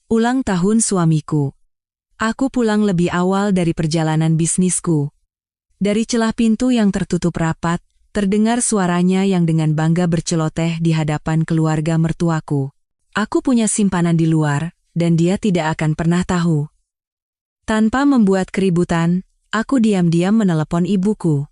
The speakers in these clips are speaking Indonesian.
Ulang tahun suamiku. Aku pulang lebih awal dari perjalanan bisnisku. Dari celah pintu yang tertutup rapat, terdengar suaranya yang dengan bangga berceloteh di hadapan keluarga mertuaku. Aku punya simpanan di luar, dan dia tidak akan pernah tahu. Tanpa membuat keributan, aku diam-diam menelepon ibuku.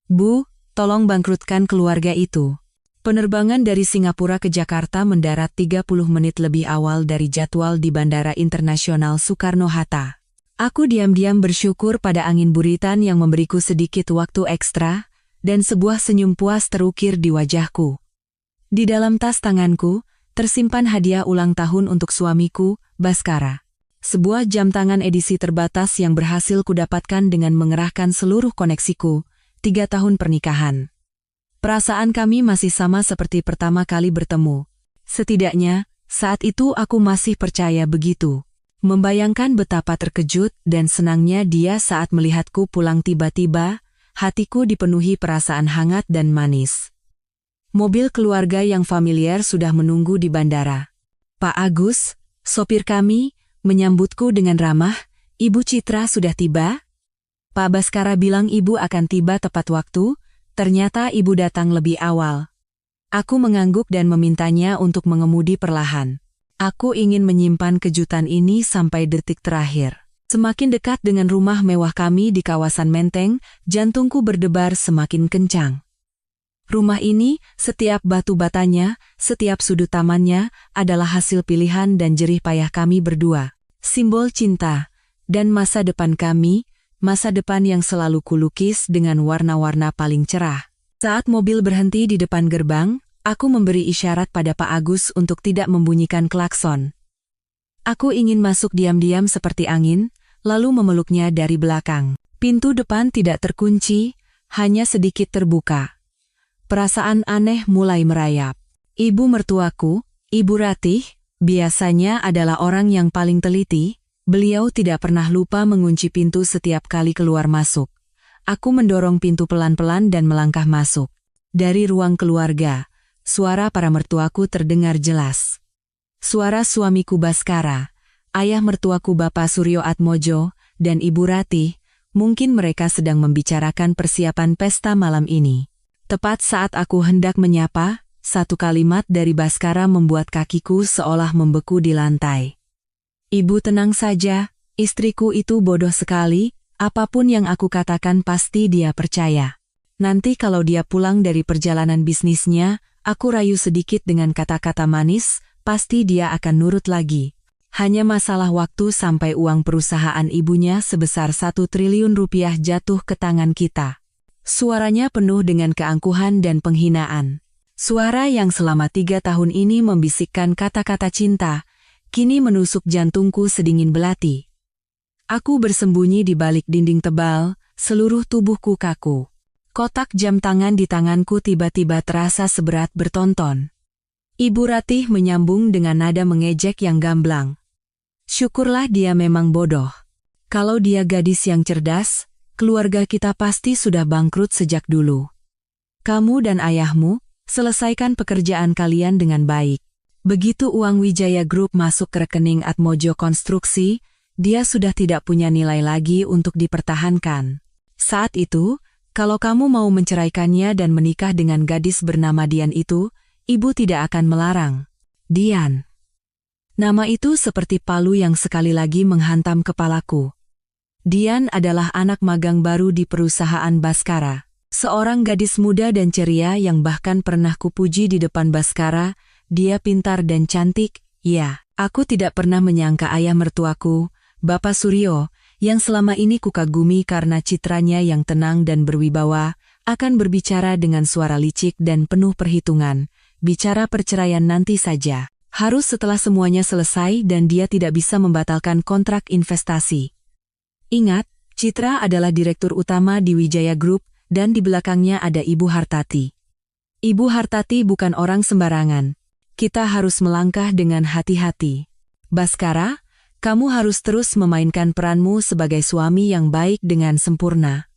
Bu, tolong bangkrutkan keluarga itu. Penerbangan dari Singapura ke Jakarta mendarat 30 menit lebih awal dari jadwal di Bandara Internasional Soekarno-Hatta. Aku diam-diam bersyukur pada angin buritan yang memberiku sedikit waktu ekstra, dan sebuah senyum puas terukir di wajahku. Di dalam tas tanganku, tersimpan hadiah ulang tahun untuk suamiku, Baskara. Sebuah jam tangan edisi terbatas yang berhasil kudapatkan dengan mengerahkan seluruh koneksiku, 3 tahun pernikahan. Perasaan kami masih sama seperti pertama kali bertemu. Setidaknya, saat itu aku masih percaya begitu. Membayangkan betapa terkejut dan senangnya dia saat melihatku pulang tiba-tiba, hatiku dipenuhi perasaan hangat dan manis. Mobil keluarga yang familiar sudah menunggu di bandara. Pak Agus, sopir kami, menyambutku dengan ramah. Ibu Citra sudah tiba? Pak Baskara bilang ibu akan tiba tepat waktu. Ternyata ibu datang lebih awal. Aku mengangguk dan memintanya untuk mengemudi perlahan. Aku ingin menyimpan kejutan ini sampai detik terakhir. Semakin dekat dengan rumah mewah kami di kawasan Menteng, jantungku berdebar semakin kencang. Rumah ini, setiap batu batanya, setiap sudut tamannya, adalah hasil pilihan dan jerih payah kami berdua. Simbol cinta, dan masa depan kami, masa depan yang selalu kulukis dengan warna-warna paling cerah. Saat mobil berhenti di depan gerbang, aku memberi isyarat pada Pak Agus untuk tidak membunyikan klakson. Aku ingin masuk diam-diam seperti angin, lalu memeluknya dari belakang. Pintu depan tidak terkunci, hanya sedikit terbuka. Perasaan aneh mulai merayap. Ibu mertuaku, Ibu Ratih, biasanya adalah orang yang paling teliti. Beliau tidak pernah lupa mengunci pintu setiap kali keluar masuk. Aku mendorong pintu pelan-pelan dan melangkah masuk. Dari ruang keluarga, suara para mertuaku terdengar jelas. Suara suamiku Baskara, ayah mertuaku Bapak Suryo Atmojo, dan Ibu Ratih, mungkin mereka sedang membicarakan persiapan pesta malam ini. Tepat saat aku hendak menyapa, satu kalimat dari Baskara membuat kakiku seolah membeku di lantai. Ibu tenang saja, istriku itu bodoh sekali, apapun yang aku katakan pasti dia percaya. Nanti kalau dia pulang dari perjalanan bisnisnya, aku rayu sedikit dengan kata-kata manis, pasti dia akan nurut lagi. Hanya masalah waktu sampai uang perusahaan ibunya sebesar 1 triliun rupiah jatuh ke tangan kita. Suaranya penuh dengan keangkuhan dan penghinaan. Suara yang selama 3 tahun ini membisikkan kata-kata cinta, kini menusuk jantungku sedingin belati. Aku bersembunyi di balik dinding tebal, seluruh tubuhku kaku. Kotak jam tangan di tanganku tiba-tiba terasa seberat bertonton. Ibu Ratih menyambung dengan nada mengejek yang gamblang. Syukurlah dia memang bodoh. Kalau dia gadis yang cerdas, keluarga kita pasti sudah bangkrut sejak dulu. Kamu dan ayahmu, selesaikan pekerjaan kalian dengan baik. Begitu uang Wijaya Group masuk ke rekening Atmojo Konstruksi, dia sudah tidak punya nilai lagi untuk dipertahankan. Saat itu, kalau kamu mau menceraikannya dan menikah dengan gadis bernama Dian itu, ibu tidak akan melarang. Dian. Nama itu seperti palu yang sekali lagi menghantam kepalaku. Dian adalah anak magang baru di perusahaan Baskara. Seorang gadis muda dan ceria yang bahkan pernah kupuji di depan Baskara. Dia pintar dan cantik, ya. Aku tidak pernah menyangka ayah mertuaku, Bapak Suryo, yang selama ini kukagumi karena citranya yang tenang dan berwibawa, akan berbicara dengan suara licik dan penuh perhitungan. Bicara perceraian nanti saja. Harus setelah semuanya selesai dan dia tidak bisa membatalkan kontrak investasi. Ingat, Citra adalah direktur utama di Wijaya Group dan di belakangnya ada Ibu Hartati. Ibu Hartati bukan orang sembarangan. Kita harus melangkah dengan hati-hati. Baskara, kamu harus terus memainkan peranmu sebagai suami yang baik dengan sempurna.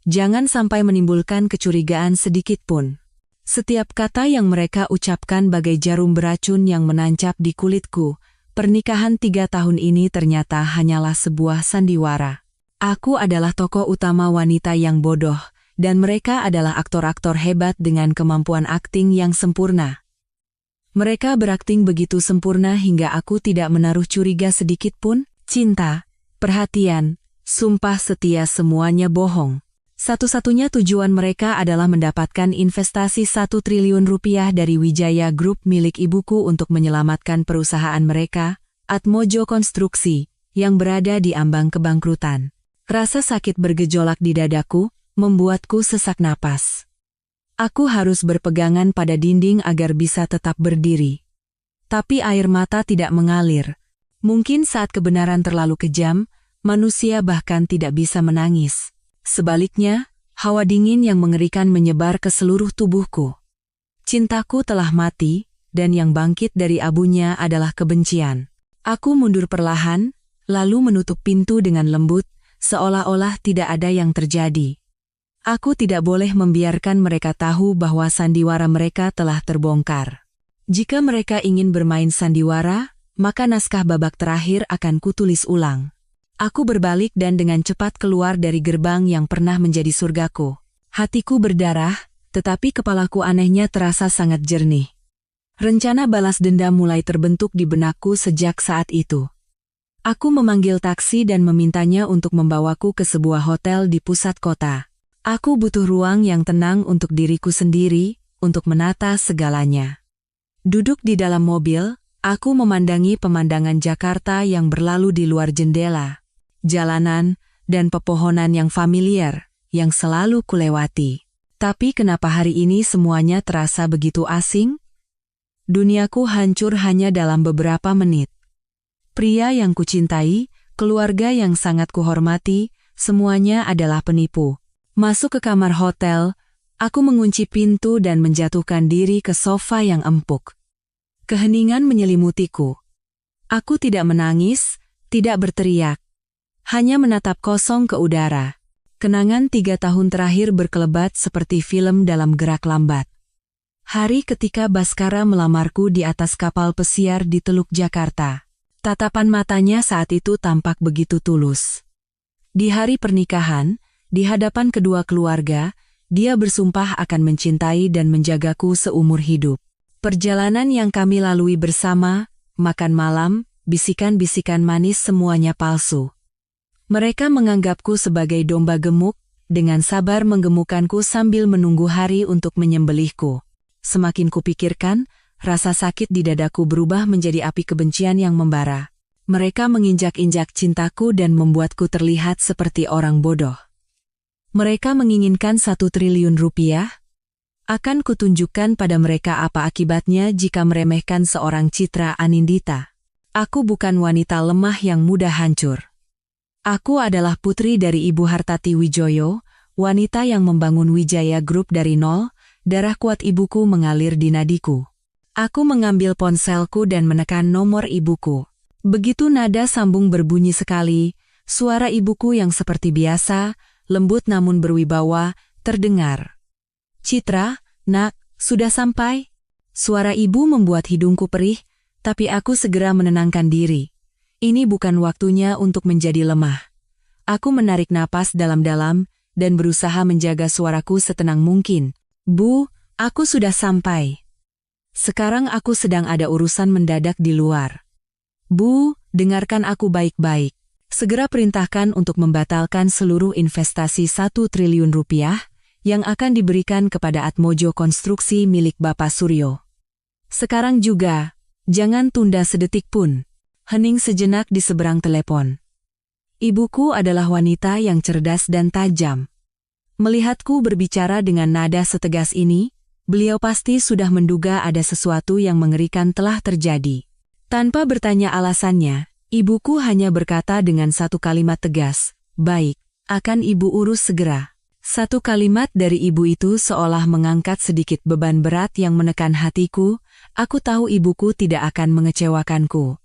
Jangan sampai menimbulkan kecurigaan sedikit pun. Setiap kata yang mereka ucapkan bagai jarum beracun yang menancap di kulitku, Pernikahan 3 tahun ini ternyata hanyalah sebuah sandiwara. Aku adalah tokoh utama wanita yang bodoh, dan mereka adalah aktor-aktor hebat dengan kemampuan akting yang sempurna. Mereka berakting begitu sempurna hingga aku tidak menaruh curiga sedikit pun. Cinta, perhatian, sumpah setia, semuanya bohong. Satu-satunya tujuan mereka adalah mendapatkan investasi 1 triliun rupiah dari Wijaya Group milik ibuku untuk menyelamatkan perusahaan mereka, Atmojo Konstruksi, yang berada di ambang kebangkrutan. Rasa sakit bergejolak di dadaku, membuatku sesak napas. Aku harus berpegangan pada dinding agar bisa tetap berdiri. Tapi air mata tidak mengalir. Mungkin saat kebenaran terlalu kejam, manusia bahkan tidak bisa menangis. Sebaliknya, hawa dingin yang mengerikan menyebar ke seluruh tubuhku. Cintaku telah mati, dan yang bangkit dari abunya adalah kebencian. Aku mundur perlahan, lalu menutup pintu dengan lembut, seolah-olah tidak ada yang terjadi. Aku tidak boleh membiarkan mereka tahu bahwa sandiwara mereka telah terbongkar. Jika mereka ingin bermain sandiwara, maka naskah babak terakhir akan kutulis ulang. Aku berbalik dan dengan cepat keluar dari gerbang yang pernah menjadi surgaku. Hatiku berdarah, tetapi kepalaku anehnya terasa sangat jernih. Rencana balas dendam mulai terbentuk di benakku sejak saat itu. Aku memanggil taksi dan memintanya untuk membawaku ke sebuah hotel di pusat kota. Aku butuh ruang yang tenang untuk diriku sendiri, untuk menata segalanya. Duduk di dalam mobil, aku memandangi pemandangan Jakarta yang berlalu di luar jendela. Jalanan, dan pepohonan yang familiar, yang selalu kulewati. Tapi kenapa hari ini semuanya terasa begitu asing? Duniaku hancur hanya dalam beberapa menit. Pria yang kucintai, keluarga yang sangat kuhormati, semuanya adalah penipu. Masuk ke kamar hotel, aku mengunci pintu dan menjatuhkan diri ke sofa yang empuk. Keheningan menyelimutiku. Aku tidak menangis, tidak berteriak. Hanya menatap kosong ke udara. Kenangan 3 tahun terakhir berkelebat seperti film dalam gerak lambat. Hari ketika Baskara melamarku di atas kapal pesiar di Teluk Jakarta. Tatapan matanya saat itu tampak begitu tulus. Di hari pernikahan, di hadapan kedua keluarga, dia bersumpah akan mencintai dan menjagaku seumur hidup. Perjalanan yang kami lalui bersama, makan malam, bisikan-bisikan manis, semuanya palsu. Mereka menganggapku sebagai domba gemuk, dengan sabar menggemukkanku sambil menunggu hari untuk menyembelihku. Semakin kupikirkan, rasa sakit di dadaku berubah menjadi api kebencian yang membara. Mereka menginjak-injak cintaku dan membuatku terlihat seperti orang bodoh. Mereka menginginkan 1 triliun rupiah. Akan kutunjukkan pada mereka apa akibatnya jika meremehkan seorang Citra Anindita. Aku bukan wanita lemah yang mudah hancur. Aku adalah putri dari Ibu Hartati Wijoyo, wanita yang membangun Wijaya Group dari nol. Darah kuat ibuku mengalir di nadiku. Aku mengambil ponselku dan menekan nomor ibuku. Begitu nada sambung berbunyi sekali, suara ibuku yang seperti biasa, lembut namun berwibawa, terdengar. "Citra, nak, sudah sampai?" Suara ibu membuat hidungku perih, tapi aku segera menenangkan diri. Ini bukan waktunya untuk menjadi lemah. Aku menarik napas dalam-dalam dan berusaha menjaga suaraku setenang mungkin. "Bu, aku sudah sampai. Sekarang aku sedang ada urusan mendadak di luar." "Bu, dengarkan aku baik-baik. Segera perintahkan untuk membatalkan seluruh investasi 1 triliun rupiah yang akan diberikan kepada Atmojo Konstruksi milik Bapak Suryo. Sekarang juga, jangan tunda sedetik pun." Hening sejenak di seberang telepon. Ibuku adalah wanita yang cerdas dan tajam. Melihatku berbicara dengan nada setegas ini, beliau pasti sudah menduga ada sesuatu yang mengerikan telah terjadi. Tanpa bertanya alasannya, ibuku hanya berkata dengan 1 kalimat tegas, "Baik, akan ibu urus segera." 1 kalimat dari ibu itu seolah mengangkat sedikit beban berat yang menekan hatiku. Aku tahu ibuku tidak akan mengecewakanku.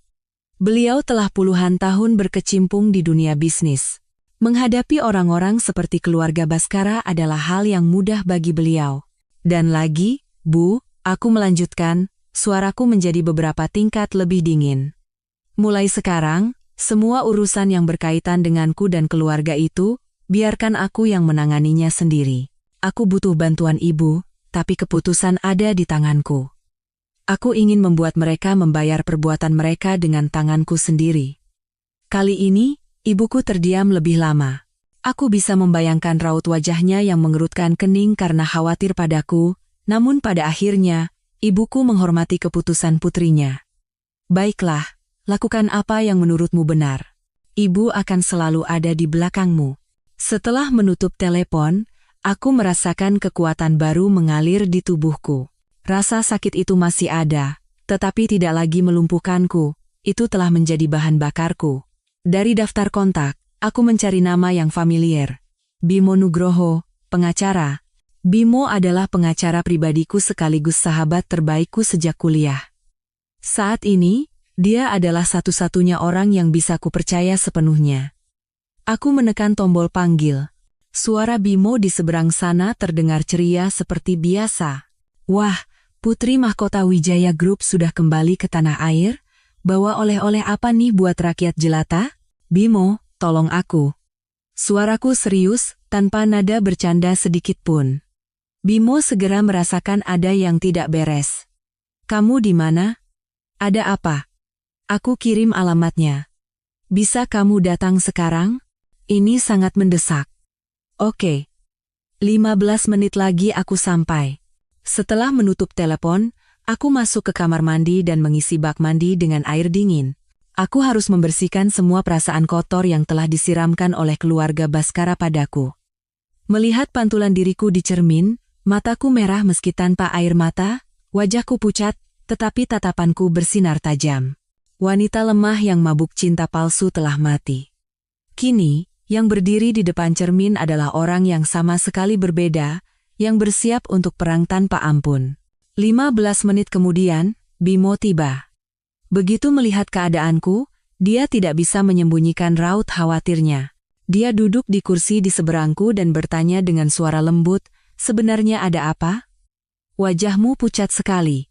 Beliau telah puluhan tahun berkecimpung di dunia bisnis. Menghadapi orang-orang seperti keluarga Baskara adalah hal yang mudah bagi beliau. Dan lagi, "Bu," aku melanjutkan, suaraku menjadi beberapa tingkat lebih dingin. Mulai sekarang, semua urusan yang berkaitan denganku dan keluarga itu, biarkan aku yang menanganinya sendiri. Aku butuh bantuan ibu, tapi keputusan ada di tanganku. Aku ingin membuat mereka membayar perbuatan mereka dengan tanganku sendiri. Kali ini, ibuku terdiam lebih lama. Aku bisa membayangkan raut wajahnya yang mengerutkan kening karena khawatir padaku, namun pada akhirnya, ibuku menghormati keputusan putrinya. Baiklah, lakukan apa yang menurutmu benar. Ibu akan selalu ada di belakangmu. Setelah menutup telepon, aku merasakan kekuatan baru mengalir di tubuhku. Rasa sakit itu masih ada, tetapi tidak lagi melumpuhkanku. Itu telah menjadi bahan bakarku. Dari daftar kontak, aku mencari nama yang familiar. Bimo Nugroho, pengacara. Bimo adalah pengacara pribadiku sekaligus sahabat terbaikku sejak kuliah. Saat ini, dia adalah satu-satunya orang yang bisa kupercaya sepenuhnya. Aku menekan tombol panggil. Suara Bimo di seberang sana terdengar ceria seperti biasa. Wah, Putri Mahkota Wijaya Group sudah kembali ke tanah air? Bawa oleh-oleh apa nih buat rakyat jelata? Bimo, tolong aku. Suaraku serius, tanpa nada bercanda sedikit pun. Bimo segera merasakan ada yang tidak beres. Kamu di mana? Ada apa? Aku kirim alamatnya. Bisa kamu datang sekarang? Ini sangat mendesak. Oke. 15 menit lagi aku sampai. Setelah menutup telepon, aku masuk ke kamar mandi dan mengisi bak mandi dengan air dingin. Aku harus membersihkan semua perasaan kotor yang telah disiramkan oleh keluarga Baskara padaku. Melihat pantulan diriku di cermin, mataku merah meski tanpa air mata, wajahku pucat, tetapi tatapanku bersinar tajam. Wanita lemah yang mabuk cinta palsu telah mati. Kini, yang berdiri di depan cermin adalah orang yang sama sekali berbeda, yang bersiap untuk perang tanpa ampun. 15 menit kemudian, Bimo tiba. Begitu melihat keadaanku, dia tidak bisa menyembunyikan raut khawatirnya. Dia duduk di kursi di seberangku dan bertanya dengan suara lembut, sebenarnya ada apa? Wajahmu pucat sekali.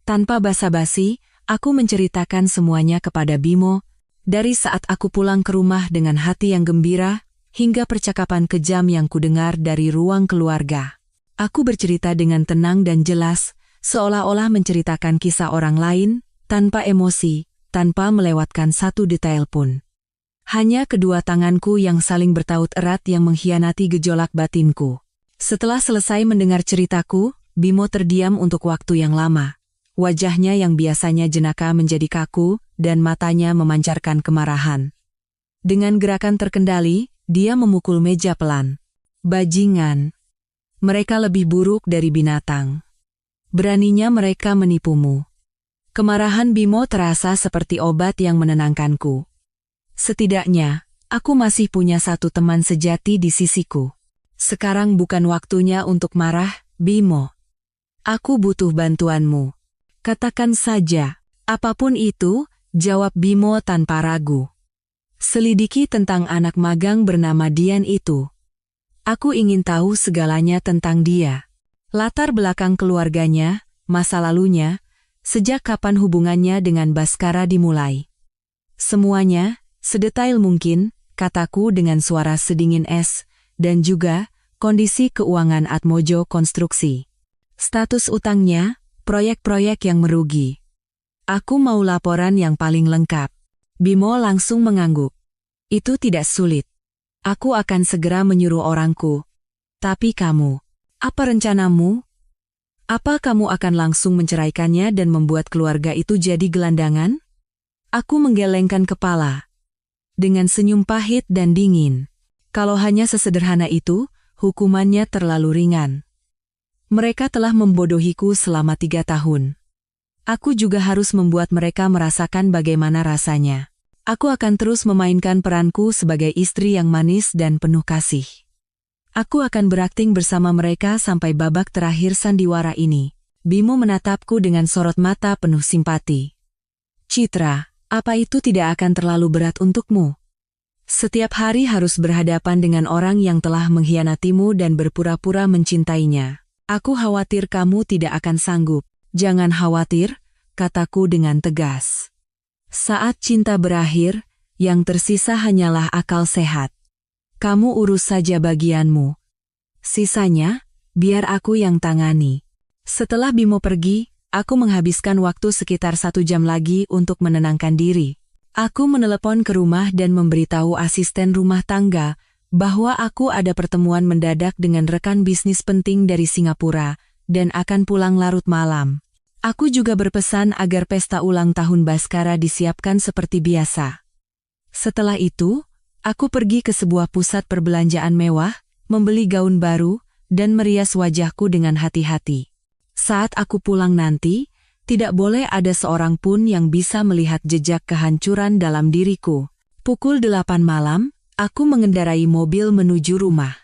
Tanpa basa-basi, aku menceritakan semuanya kepada Bimo, dari saat aku pulang ke rumah dengan hati yang gembira, hingga percakapan kejam yang kudengar dari ruang keluarga. Aku bercerita dengan tenang dan jelas, seolah-olah menceritakan kisah orang lain, tanpa emosi, tanpa melewatkan satu detail pun. Hanya kedua tanganku yang saling bertaut erat yang mengkhianati gejolak batinku. Setelah selesai mendengar ceritaku, Bimo terdiam untuk waktu yang lama. Wajahnya yang biasanya jenaka menjadi kaku, dan matanya memancarkan kemarahan. Dengan gerakan terkendali, dia memukul meja pelan. Bajingan. Mereka lebih buruk dari binatang. Beraninya mereka menipumu. Kemarahan Bimo terasa seperti obat yang menenangkanku. Setidaknya, aku masih punya satu teman sejati di sisiku. Sekarang bukan waktunya untuk marah, Bimo. Aku butuh bantuanmu. Katakan saja, apapun itu, jawab Bimo tanpa ragu. Selidiki tentang anak magang bernama Dian itu. Aku ingin tahu segalanya tentang dia. Latar belakang keluarganya, masa lalunya, sejak kapan hubungannya dengan Baskara dimulai. Semuanya, sedetail mungkin, kataku dengan suara sedingin es, dan juga kondisi keuangan Atmojo Konstruksi. Status utangnya, proyek-proyek yang merugi. Aku mau laporan yang paling lengkap. Bimo langsung mengangguk. Itu tidak sulit. Aku akan segera menyuruh orangku. Tapi kamu, apa rencanamu? Apa kamu akan langsung menceraikannya dan membuat keluarga itu jadi gelandangan? Aku menggelengkan kepala. Dengan senyum pahit dan dingin. Kalau hanya sesederhana itu, hukumannya terlalu ringan. Mereka telah membodohiku selama 3 tahun. Aku juga harus membuat mereka merasakan bagaimana rasanya. Aku akan terus memainkan peranku sebagai istri yang manis dan penuh kasih. Aku akan berakting bersama mereka sampai babak terakhir sandiwara ini. Bimo menatapku dengan sorot mata penuh simpati. Citra, apa itu tidak akan terlalu berat untukmu? Setiap hari harus berhadapan dengan orang yang telah mengkhianatimu dan berpura-pura mencintainya. Aku khawatir kamu tidak akan sanggup. Jangan khawatir, kataku dengan tegas. Saat cinta berakhir, yang tersisa hanyalah akal sehat. Kamu urus saja bagianmu. Sisanya, biar aku yang tangani. Setelah Bimo pergi, aku menghabiskan waktu sekitar 1 jam lagi untuk menenangkan diri. Aku menelepon ke rumah dan memberitahu asisten rumah tangga bahwa aku ada pertemuan mendadak dengan rekan bisnis penting dari Singapura dan akan pulang larut malam. Aku juga berpesan agar pesta ulang tahun Baskara disiapkan seperti biasa. Setelah itu, aku pergi ke sebuah pusat perbelanjaan mewah, membeli gaun baru, dan merias wajahku dengan hati-hati. Saat aku pulang nanti, tidak boleh ada seorang pun yang bisa melihat jejak kehancuran dalam diriku. Pukul 8 malam, aku mengendarai mobil menuju rumah.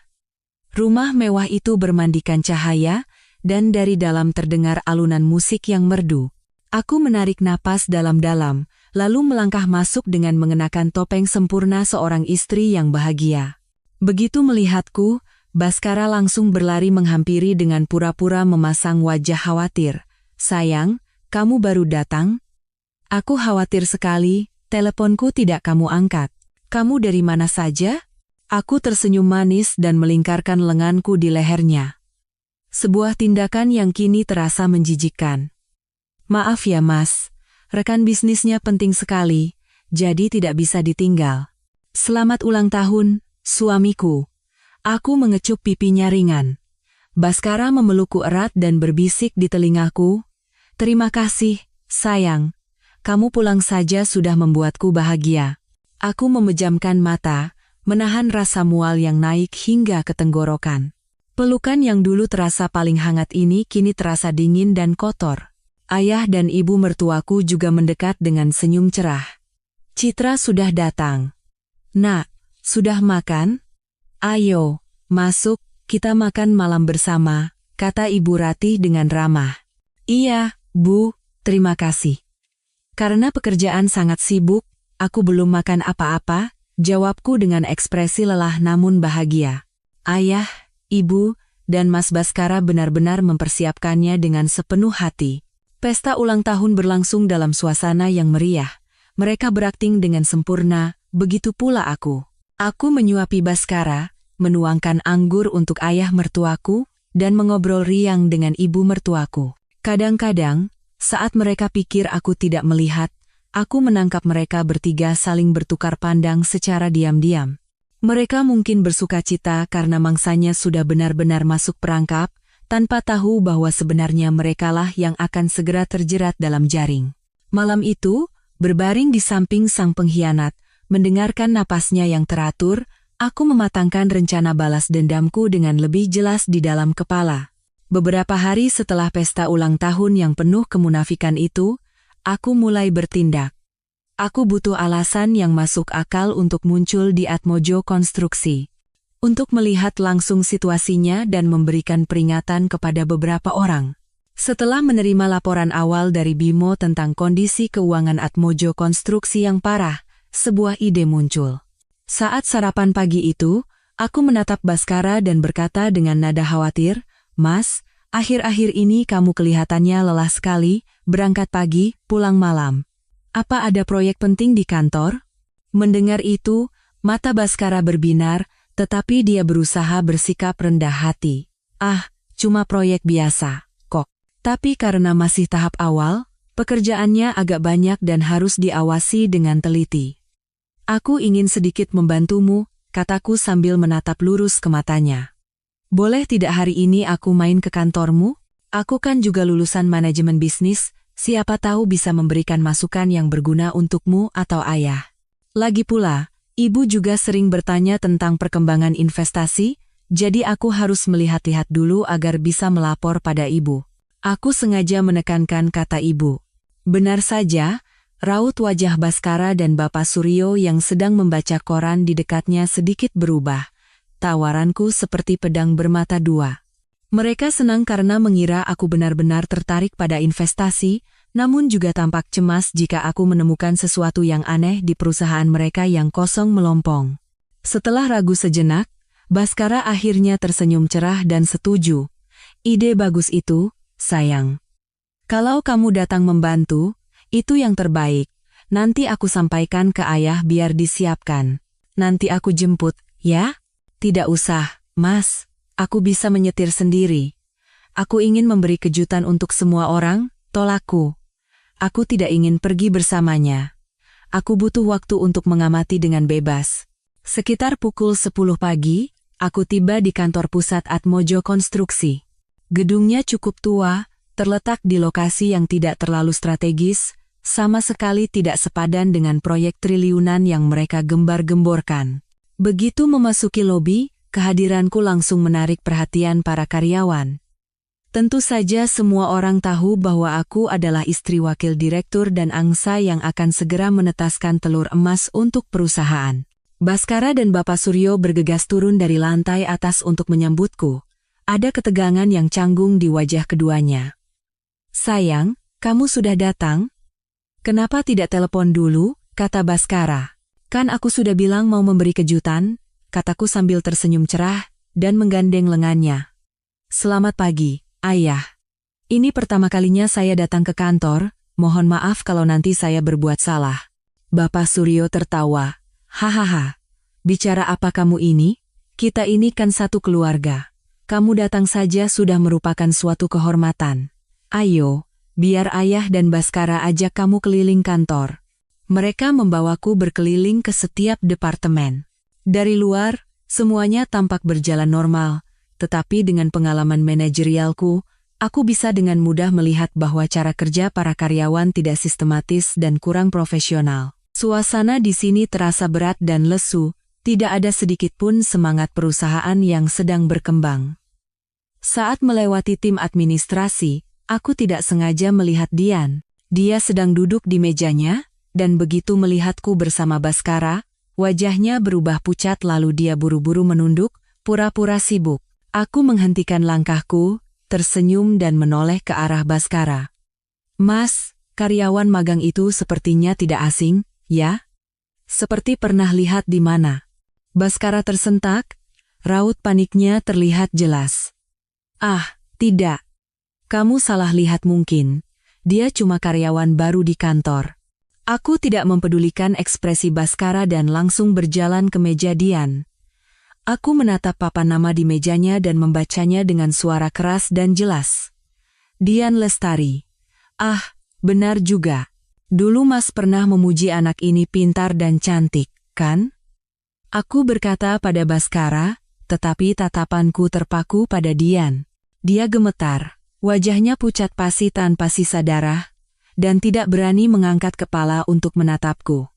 Rumah mewah itu bermandikan cahaya, dan dari dalam terdengar alunan musik yang merdu. Aku menarik napas dalam-dalam, lalu melangkah masuk dengan mengenakan topeng sempurna seorang istri yang bahagia. Begitu melihatku, Baskara langsung berlari menghampiri dengan pura-pura memasang wajah khawatir. "Sayang, kamu baru datang?" "Aku khawatir sekali, teleponku tidak kamu angkat." "Kamu dari mana saja?" Aku tersenyum manis dan melingkarkan lenganku di lehernya. Sebuah tindakan yang kini terasa menjijikkan. "Maaf ya Mas, rekan bisnisnya penting sekali, jadi tidak bisa ditinggal." "Selamat ulang tahun, suamiku." Aku mengecup pipinya ringan. Baskara memelukku erat dan berbisik di telingaku, "Terima kasih, sayang. Kamu pulang saja sudah membuatku bahagia." Aku memejamkan mata, menahan rasa mual yang naik hingga ke tenggorokan. Pelukan yang dulu terasa paling hangat ini kini terasa dingin dan kotor. Ayah dan ibu mertuaku juga mendekat dengan senyum cerah. "Citra sudah datang. Nak, sudah makan? Ayo, masuk, kita makan malam bersama," kata Ibu Ratih dengan ramah. "Iya, Bu, terima kasih. Karena pekerjaan sangat sibuk, aku belum makan apa-apa," jawabku dengan ekspresi lelah namun bahagia. Ayah, Ibu, dan Mas Baskara benar-benar mempersiapkannya dengan sepenuh hati. Pesta ulang tahun berlangsung dalam suasana yang meriah. Mereka berakting dengan sempurna, begitu pula aku. Aku menyuapi Baskara, menuangkan anggur untuk ayah mertuaku, dan mengobrol riang dengan ibu mertuaku. Kadang-kadang, saat mereka pikir aku tidak melihat, aku menangkap mereka bertiga saling bertukar pandang secara diam-diam. Mereka mungkin bersukacita karena mangsanya sudah benar-benar masuk perangkap, tanpa tahu bahwa sebenarnya merekalah yang akan segera terjerat dalam jaring. Malam itu, berbaring di samping sang pengkhianat, mendengarkan napasnya yang teratur, aku mematangkan rencana balas dendamku dengan lebih jelas di dalam kepala. Beberapa hari setelah pesta ulang tahun yang penuh kemunafikan itu, aku mulai bertindak. Aku butuh alasan yang masuk akal untuk muncul di Atmojo Konstruksi. Untuk melihat langsung situasinya dan memberikan peringatan kepada beberapa orang. Setelah menerima laporan awal dari Bimo tentang kondisi keuangan Atmojo Konstruksi yang parah, sebuah ide muncul. Saat sarapan pagi itu, aku menatap Baskara dan berkata dengan nada khawatir, "Mas, akhir-akhir ini kamu kelihatannya lelah sekali, berangkat pagi, pulang malam. Apa ada proyek penting di kantor?" Mendengar itu, mata Baskara berbinar, tetapi dia berusaha bersikap rendah hati. "Ah, cuma proyek biasa, kok. Tapi karena masih tahap awal, pekerjaannya agak banyak dan harus diawasi dengan teliti. Aku ingin sedikit membantumu," kataku sambil menatap lurus ke matanya. "Boleh tidak hari ini aku main ke kantormu? Aku kan juga lulusan manajemen bisnis, siapa tahu bisa memberikan masukan yang berguna untukmu atau ayah. Lagi pula, ibu juga sering bertanya tentang perkembangan investasi, jadi aku harus melihat-lihat dulu agar bisa melapor pada ibu." Aku sengaja menekankan kata ibu. Benar saja, raut wajah Baskara dan Bapak Suryo yang sedang membaca koran di dekatnya sedikit berubah. Tawaranku seperti pedang bermata dua. Mereka senang karena mengira aku benar-benar tertarik pada investasi, namun juga tampak cemas jika aku menemukan sesuatu yang aneh di perusahaan mereka yang kosong melompong. Setelah ragu sejenak, Baskara akhirnya tersenyum cerah dan setuju. "Ide bagus itu, sayang. Kalau kamu datang membantu, itu yang terbaik. Nanti aku sampaikan ke ayah biar disiapkan. Nanti aku jemput, ya? Tidak usah, Mas. Aku bisa menyetir sendiri. Aku ingin memberi kejutan untuk semua orang, tolakku. Aku tidak ingin pergi bersamanya. Aku butuh waktu untuk mengamati dengan bebas. Sekitar pukul 10 pagi, aku tiba di kantor pusat Atmojo Konstruksi. Gedungnya cukup tua, terletak di lokasi yang tidak terlalu strategis, sama sekali tidak sepadan dengan proyek triliunan yang mereka gembar-gemborkan. Begitu memasuki lobi, kehadiranku langsung menarik perhatian para karyawan. Tentu saja semua orang tahu bahwa aku adalah istri wakil direktur dan angsa yang akan segera menetaskan telur emas untuk perusahaan. Baskara dan Bapak Suryo bergegas turun dari lantai atas untuk menyambutku. Ada ketegangan yang canggung di wajah keduanya. "Sayang, kamu sudah datang? Kenapa tidak telepon dulu?" kata Baskara. "Kan aku sudah bilang mau memberi kejutan," kataku sambil tersenyum cerah dan menggandeng lengannya. "Selamat pagi, Ayah. Ini pertama kalinya saya datang ke kantor, mohon maaf kalau nanti saya berbuat salah." Bapak Suryo tertawa. "Hahaha, bicara apa kamu ini? Kita ini kan satu keluarga. Kamu datang saja sudah merupakan suatu kehormatan. Ayo, biar ayah dan Baskara ajak kamu keliling kantor." Mereka membawaku berkeliling ke setiap departemen. Dari luar, semuanya tampak berjalan normal, tetapi dengan pengalaman manajerialku, aku bisa dengan mudah melihat bahwa cara kerja para karyawan tidak sistematis dan kurang profesional. Suasana di sini terasa berat dan lesu, tidak ada sedikit pun semangat perusahaan yang sedang berkembang. Saat melewati tim administrasi, aku tidak sengaja melihat Dian. Dia sedang duduk di mejanya, dan begitu melihatku bersama Baskara, wajahnya berubah pucat lalu dia buru-buru menunduk, pura-pura sibuk. Aku menghentikan langkahku, tersenyum dan menoleh ke arah Baskara. "Mas, karyawan magang itu sepertinya tidak asing, ya? Seperti pernah lihat di mana?" Baskara tersentak, raut paniknya terlihat jelas. "Ah, tidak. Kamu salah lihat mungkin. Dia cuma karyawan baru di kantor." Aku tidak mempedulikan ekspresi Baskara dan langsung berjalan ke meja Dian. Aku menatap papan nama di mejanya dan membacanya dengan suara keras dan jelas. "Dian Lestari." Ah, benar juga. Dulu Mas pernah memuji anak ini pintar dan cantik, kan? Aku berkata pada Baskara, tetapi tatapanku terpaku pada Dian. Dia gemetar, wajahnya pucat pasi tanpa sisa darah, dan tidak berani mengangkat kepala untuk menatapku.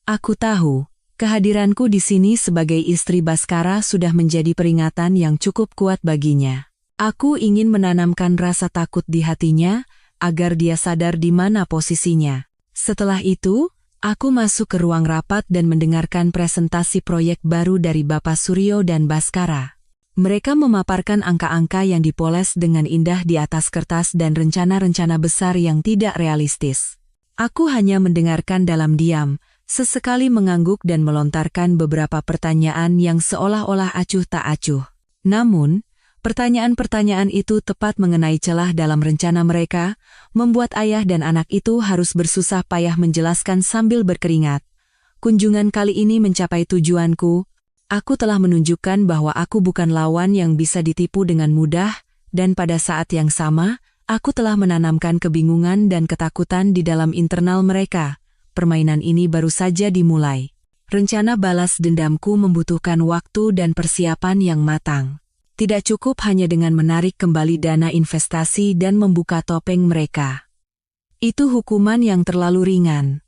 Aku tahu, kehadiranku di sini sebagai istri Baskara sudah menjadi peringatan yang cukup kuat baginya. Aku ingin menanamkan rasa takut di hatinya, agar dia sadar di mana posisinya. Setelah itu, aku masuk ke ruang rapat dan mendengarkan presentasi proyek baru dari Bapak Suryo dan Baskara. Mereka memaparkan angka-angka yang dipoles dengan indah di atas kertas dan rencana-rencana besar yang tidak realistis. Aku hanya mendengarkan dalam diam, sesekali mengangguk dan melontarkan beberapa pertanyaan yang seolah-olah acuh tak acuh. Namun, pertanyaan-pertanyaan itu tepat mengenai celah dalam rencana mereka, membuat ayah dan anak itu harus bersusah payah menjelaskan sambil berkeringat. Kunjungan kali ini mencapai tujuanku. Aku telah menunjukkan bahwa aku bukan lawan yang bisa ditipu dengan mudah, dan pada saat yang sama, aku telah menanamkan kebingungan dan ketakutan di dalam internal mereka. Permainan ini baru saja dimulai. Rencana balas dendamku membutuhkan waktu dan persiapan yang matang. Tidak cukup hanya dengan menarik kembali dana investasi dan membuka topeng mereka. Itu hukuman yang terlalu ringan.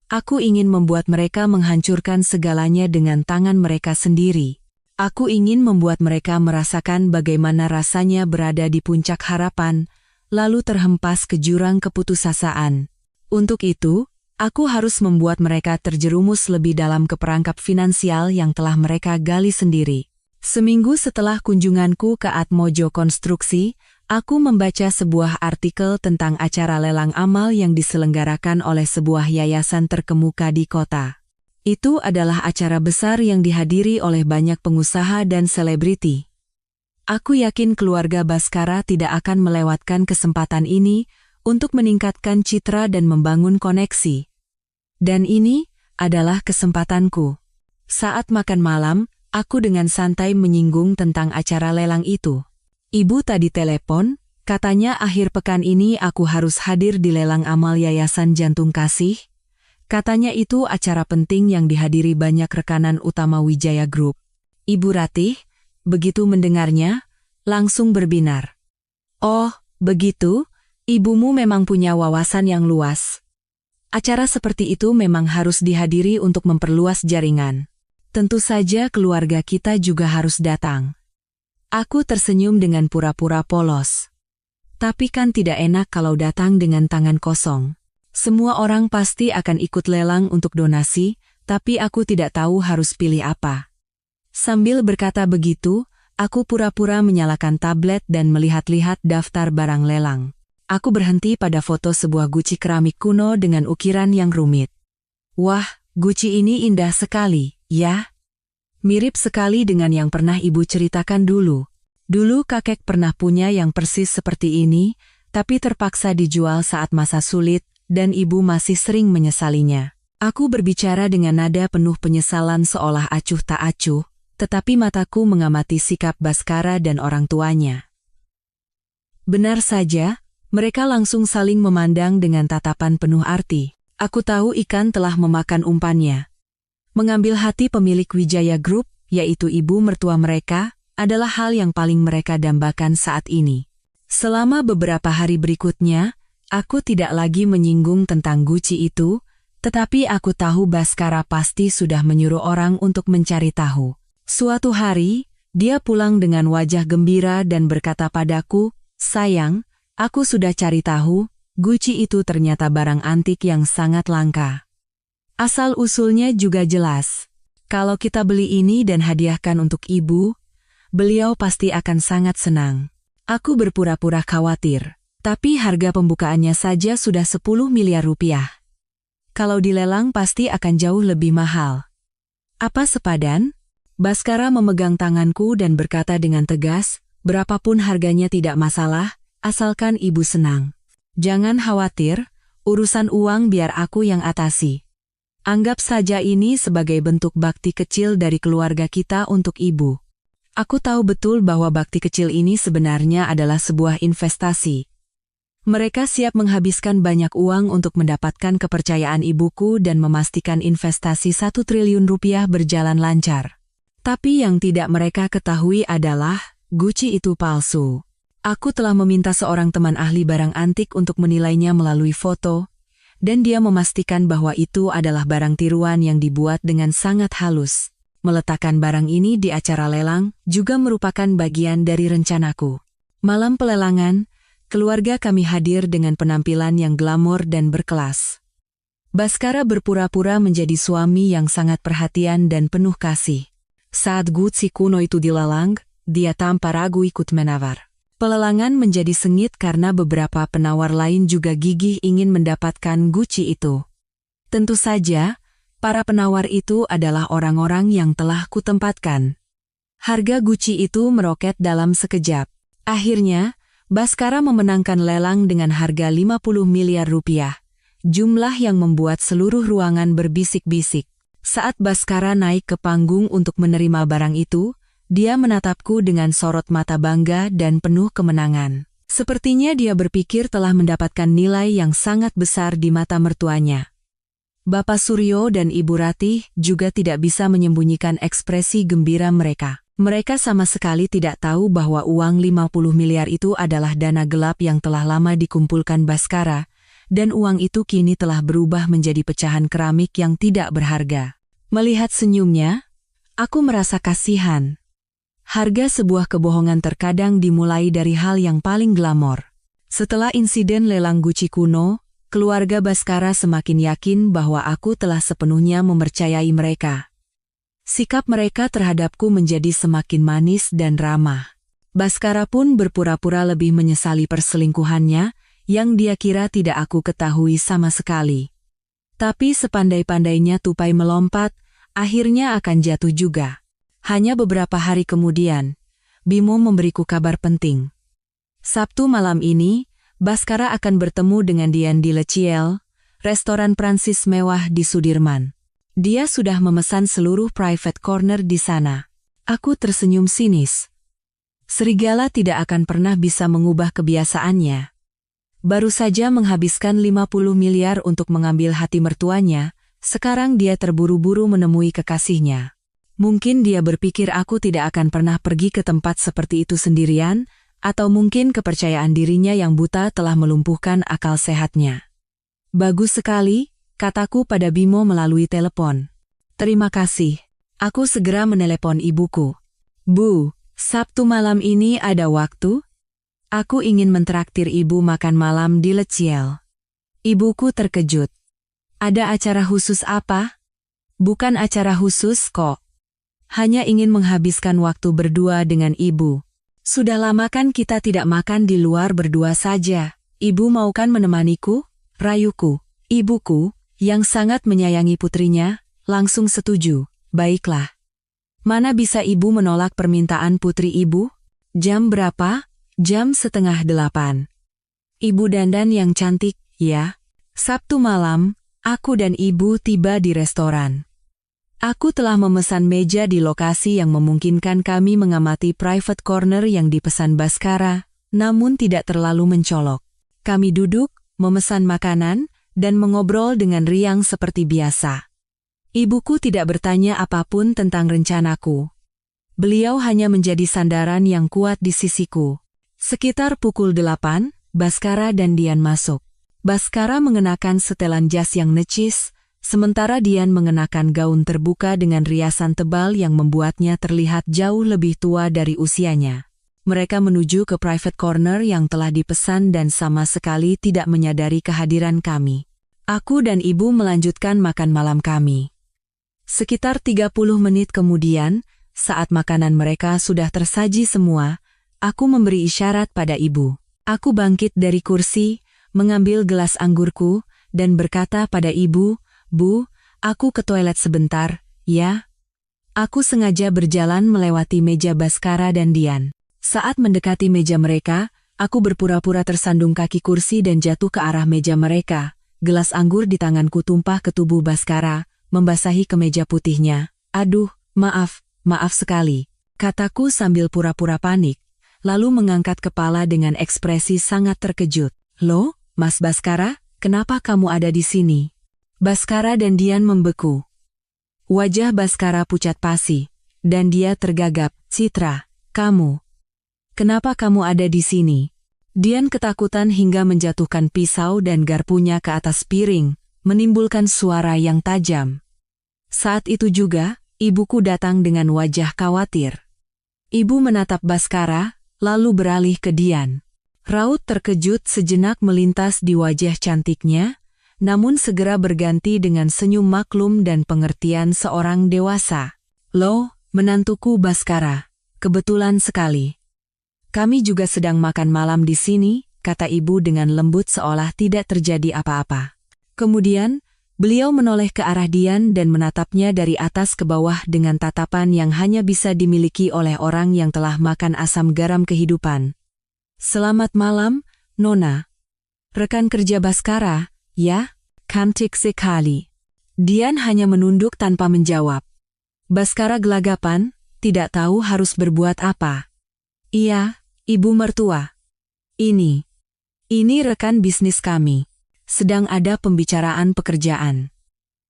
Aku ingin membuat mereka menghancurkan segalanya dengan tangan mereka sendiri. Aku ingin membuat mereka merasakan bagaimana rasanya berada di puncak harapan, lalu terhempas ke jurang keputusasaan. Untuk itu, aku harus membuat mereka terjerumus lebih dalam ke perangkap finansial yang telah mereka gali sendiri. Seminggu setelah kunjunganku ke Atmojo Konstruksi, aku membaca sebuah artikel tentang acara lelang amal yang diselenggarakan oleh sebuah yayasan terkemuka di kota. Itu adalah acara besar yang dihadiri oleh banyak pengusaha dan selebriti. Aku yakin keluarga Baskara tidak akan melewatkan kesempatan ini untuk meningkatkan citra dan membangun koneksi. Dan ini adalah kesempatanku. Saat makan malam, aku dengan santai menyinggung tentang acara lelang itu. Ibu tadi telepon, katanya akhir pekan ini aku harus hadir di lelang amal Yayasan Jantung Kasih. Katanya itu acara penting yang dihadiri banyak rekanan utama Wijaya Group. Ibu Ratih, begitu mendengarnya, langsung berbinar. Oh, begitu? Ibumu memang punya wawasan yang luas. Acara seperti itu memang harus dihadiri untuk memperluas jaringan. Tentu saja keluarga kita juga harus datang. Aku tersenyum dengan pura-pura polos. Tapi kan tidak enak kalau datang dengan tangan kosong. Semua orang pasti akan ikut lelang untuk donasi, tapi aku tidak tahu harus pilih apa. Sambil berkata begitu, aku pura-pura menyalakan tablet dan melihat-lihat daftar barang lelang. Aku berhenti pada foto sebuah guci keramik kuno dengan ukiran yang rumit. Wah, guci ini indah sekali, ya? Mirip sekali dengan yang pernah ibu ceritakan dulu. Dulu kakek pernah punya yang persis seperti ini, tapi terpaksa dijual saat masa sulit, dan ibu masih sering menyesalinya. Aku berbicara dengan nada penuh penyesalan seolah acuh tak acuh, tetapi mataku mengamati sikap Baskara dan orang tuanya. Benar saja, mereka langsung saling memandang dengan tatapan penuh arti. Aku tahu ikan telah memakan umpannya. Mengambil hati pemilik Wijaya Group, yaitu ibu mertua mereka, adalah hal yang paling mereka dambakan saat ini. Selama beberapa hari berikutnya, aku tidak lagi menyinggung tentang guci itu, tetapi aku tahu Baskara pasti sudah menyuruh orang untuk mencari tahu. Suatu hari, dia pulang dengan wajah gembira dan berkata padaku, "Sayang, aku sudah cari tahu, guci itu ternyata barang antik yang sangat langka. Asal-usulnya juga jelas. Kalau kita beli ini dan hadiahkan untuk ibu, beliau pasti akan sangat senang." Aku berpura-pura khawatir. Tapi harga pembukaannya saja sudah 10 miliar rupiah. Kalau dilelang pasti akan jauh lebih mahal. Apa sepadan? Baskara memegang tanganku dan berkata dengan tegas, "Berapapun harganya tidak masalah, asalkan ibu senang. Jangan khawatir, urusan uang biar aku yang atasi. Anggap saja ini sebagai bentuk bakti kecil dari keluarga kita untuk ibu." Aku tahu betul bahwa bakti kecil ini sebenarnya adalah sebuah investasi. Mereka siap menghabiskan banyak uang untuk mendapatkan kepercayaan ibuku dan memastikan investasi 1 triliun rupiah berjalan lancar. Tapi yang tidak mereka ketahui adalah, guci itu palsu. Aku telah meminta seorang teman ahli barang antik untuk menilainya melalui foto, dan dia memastikan bahwa itu adalah barang tiruan yang dibuat dengan sangat halus. Meletakkan barang ini di acara lelang juga merupakan bagian dari rencanaku. Malam pelelangan, keluarga kami hadir dengan penampilan yang glamor dan berkelas. Baskara berpura-pura menjadi suami yang sangat perhatian dan penuh kasih. Saat guci kuno itu dilelang, dia tanpa ragu ikut menawar. Pelelangan menjadi sengit karena beberapa penawar lain juga gigih ingin mendapatkan guci itu. Tentu saja, para penawar itu adalah orang-orang yang telah kutempatkan. Harga guci itu meroket dalam sekejap. Akhirnya, Baskara memenangkan lelang dengan harga 50 miliar rupiah, jumlah yang membuat seluruh ruangan berbisik-bisik. Saat Baskara naik ke panggung untuk menerima barang itu, dia menatapku dengan sorot mata bangga dan penuh kemenangan. Sepertinya dia berpikir telah mendapatkan nilai yang sangat besar di mata mertuanya. Bapak Suryo dan Ibu Ratih juga tidak bisa menyembunyikan ekspresi gembira mereka. Mereka sama sekali tidak tahu bahwa uang 50 miliar itu adalah dana gelap yang telah lama dikumpulkan Baskara, dan uang itu kini telah berubah menjadi pecahan keramik yang tidak berharga. Melihat senyumnya, aku merasa kasihan. Harga sebuah kebohongan terkadang dimulai dari hal yang paling glamor. Setelah insiden lelang guci kuno, keluarga Baskara semakin yakin bahwa aku telah sepenuhnya mempercayai mereka. Sikap mereka terhadapku menjadi semakin manis dan ramah. Baskara pun berpura-pura lebih menyesali perselingkuhannya, yang dia kira tidak aku ketahui sama sekali. Tapi sepandai-pandainya tupai melompat, akhirnya akan jatuh juga. Hanya beberapa hari kemudian, Bimo memberiku kabar penting. Sabtu malam ini, Baskara akan bertemu dengan Dian di Leciel, restoran Prancis mewah di Sudirman. Dia sudah memesan seluruh private corner di sana. Aku tersenyum sinis. Serigala tidak akan pernah bisa mengubah kebiasaannya. Baru saja menghabiskan 50 miliar untuk mengambil hati mertuanya, sekarang dia terburu-buru menemui kekasihnya. Mungkin dia berpikir aku tidak akan pernah pergi ke tempat seperti itu sendirian, atau mungkin kepercayaan dirinya yang buta telah melumpuhkan akal sehatnya. Bagus sekali, kataku pada Bimo melalui telepon. Terima kasih. Aku segera menelepon ibuku. Bu, Sabtu malam ini ada waktu? Aku ingin mentraktir ibu makan malam di Leciel. Ibuku terkejut. Ada acara khusus apa? Bukan acara khusus kok. Hanya ingin menghabiskan waktu berdua dengan ibu. Sudah lama kan kita tidak makan di luar berdua saja. Ibu mau kan menemaniku? Rayuku. Ibuku, yang sangat menyayangi putrinya, langsung setuju. Baiklah. Mana bisa ibu menolak permintaan putri ibu? Jam berapa? Jam 7:30. Ibu dandan yang cantik, ya. Sabtu malam, aku dan ibu tiba di restoran. Aku telah memesan meja di lokasi yang memungkinkan kami mengamati private corner yang dipesan Baskara, namun tidak terlalu mencolok. Kami duduk, memesan makanan, dan mengobrol dengan riang seperti biasa. Ibuku tidak bertanya apapun tentang rencanaku. Beliau hanya menjadi sandaran yang kuat di sisiku. Sekitar pukul 8, Baskara dan Dian masuk. Baskara mengenakan setelan jas yang necis, sementara Dian mengenakan gaun terbuka dengan riasan tebal yang membuatnya terlihat jauh lebih tua dari usianya. Mereka menuju ke private corner yang telah dipesan dan sama sekali tidak menyadari kehadiran kami. Aku dan ibu melanjutkan makan malam kami. Sekitar 30 menit kemudian, saat makanan mereka sudah tersaji semua, aku memberi isyarat pada ibu. Aku bangkit dari kursi, mengambil gelas anggurku, dan berkata pada ibu, Bu, aku ke toilet sebentar, ya? Aku sengaja berjalan melewati meja Baskara dan Dian. Saat mendekati meja mereka, aku berpura-pura tersandung kaki kursi dan jatuh ke arah meja mereka. Gelas anggur di tanganku tumpah ke tubuh Baskara, membasahi kemeja putihnya. Aduh, maaf sekali, kataku sambil pura-pura panik, lalu mengangkat kepala dengan ekspresi sangat terkejut. Loh, Mas Baskara, kenapa kamu ada di sini? Baskara dan Dian membeku. Wajah Baskara pucat pasi, dan dia tergagap. Citra, kamu. Kenapa kamu ada di sini? Dian ketakutan hingga menjatuhkan pisau dan garpunya ke atas piring, menimbulkan suara yang tajam. Saat itu juga, ibuku datang dengan wajah khawatir. Ibu menatap Baskara, lalu beralih ke Dian. Raut terkejut sejenak melintas di wajah cantiknya, namun segera berganti dengan senyum maklum dan pengertian seorang dewasa. Loh, menantuku Baskara, kebetulan sekali. Kami juga sedang makan malam di sini, kata ibu dengan lembut seolah tidak terjadi apa-apa. Kemudian, beliau menoleh ke arah Dian dan menatapnya dari atas ke bawah dengan tatapan yang hanya bisa dimiliki oleh orang yang telah makan asam garam kehidupan. Selamat malam, Nona. Rekan kerja Baskara, ya? Cantik sekali. Dian hanya menunduk tanpa menjawab. Baskara gelagapan, tidak tahu harus berbuat apa. Iya, ibu mertua. Ini rekan bisnis kami. Sedang ada pembicaraan pekerjaan.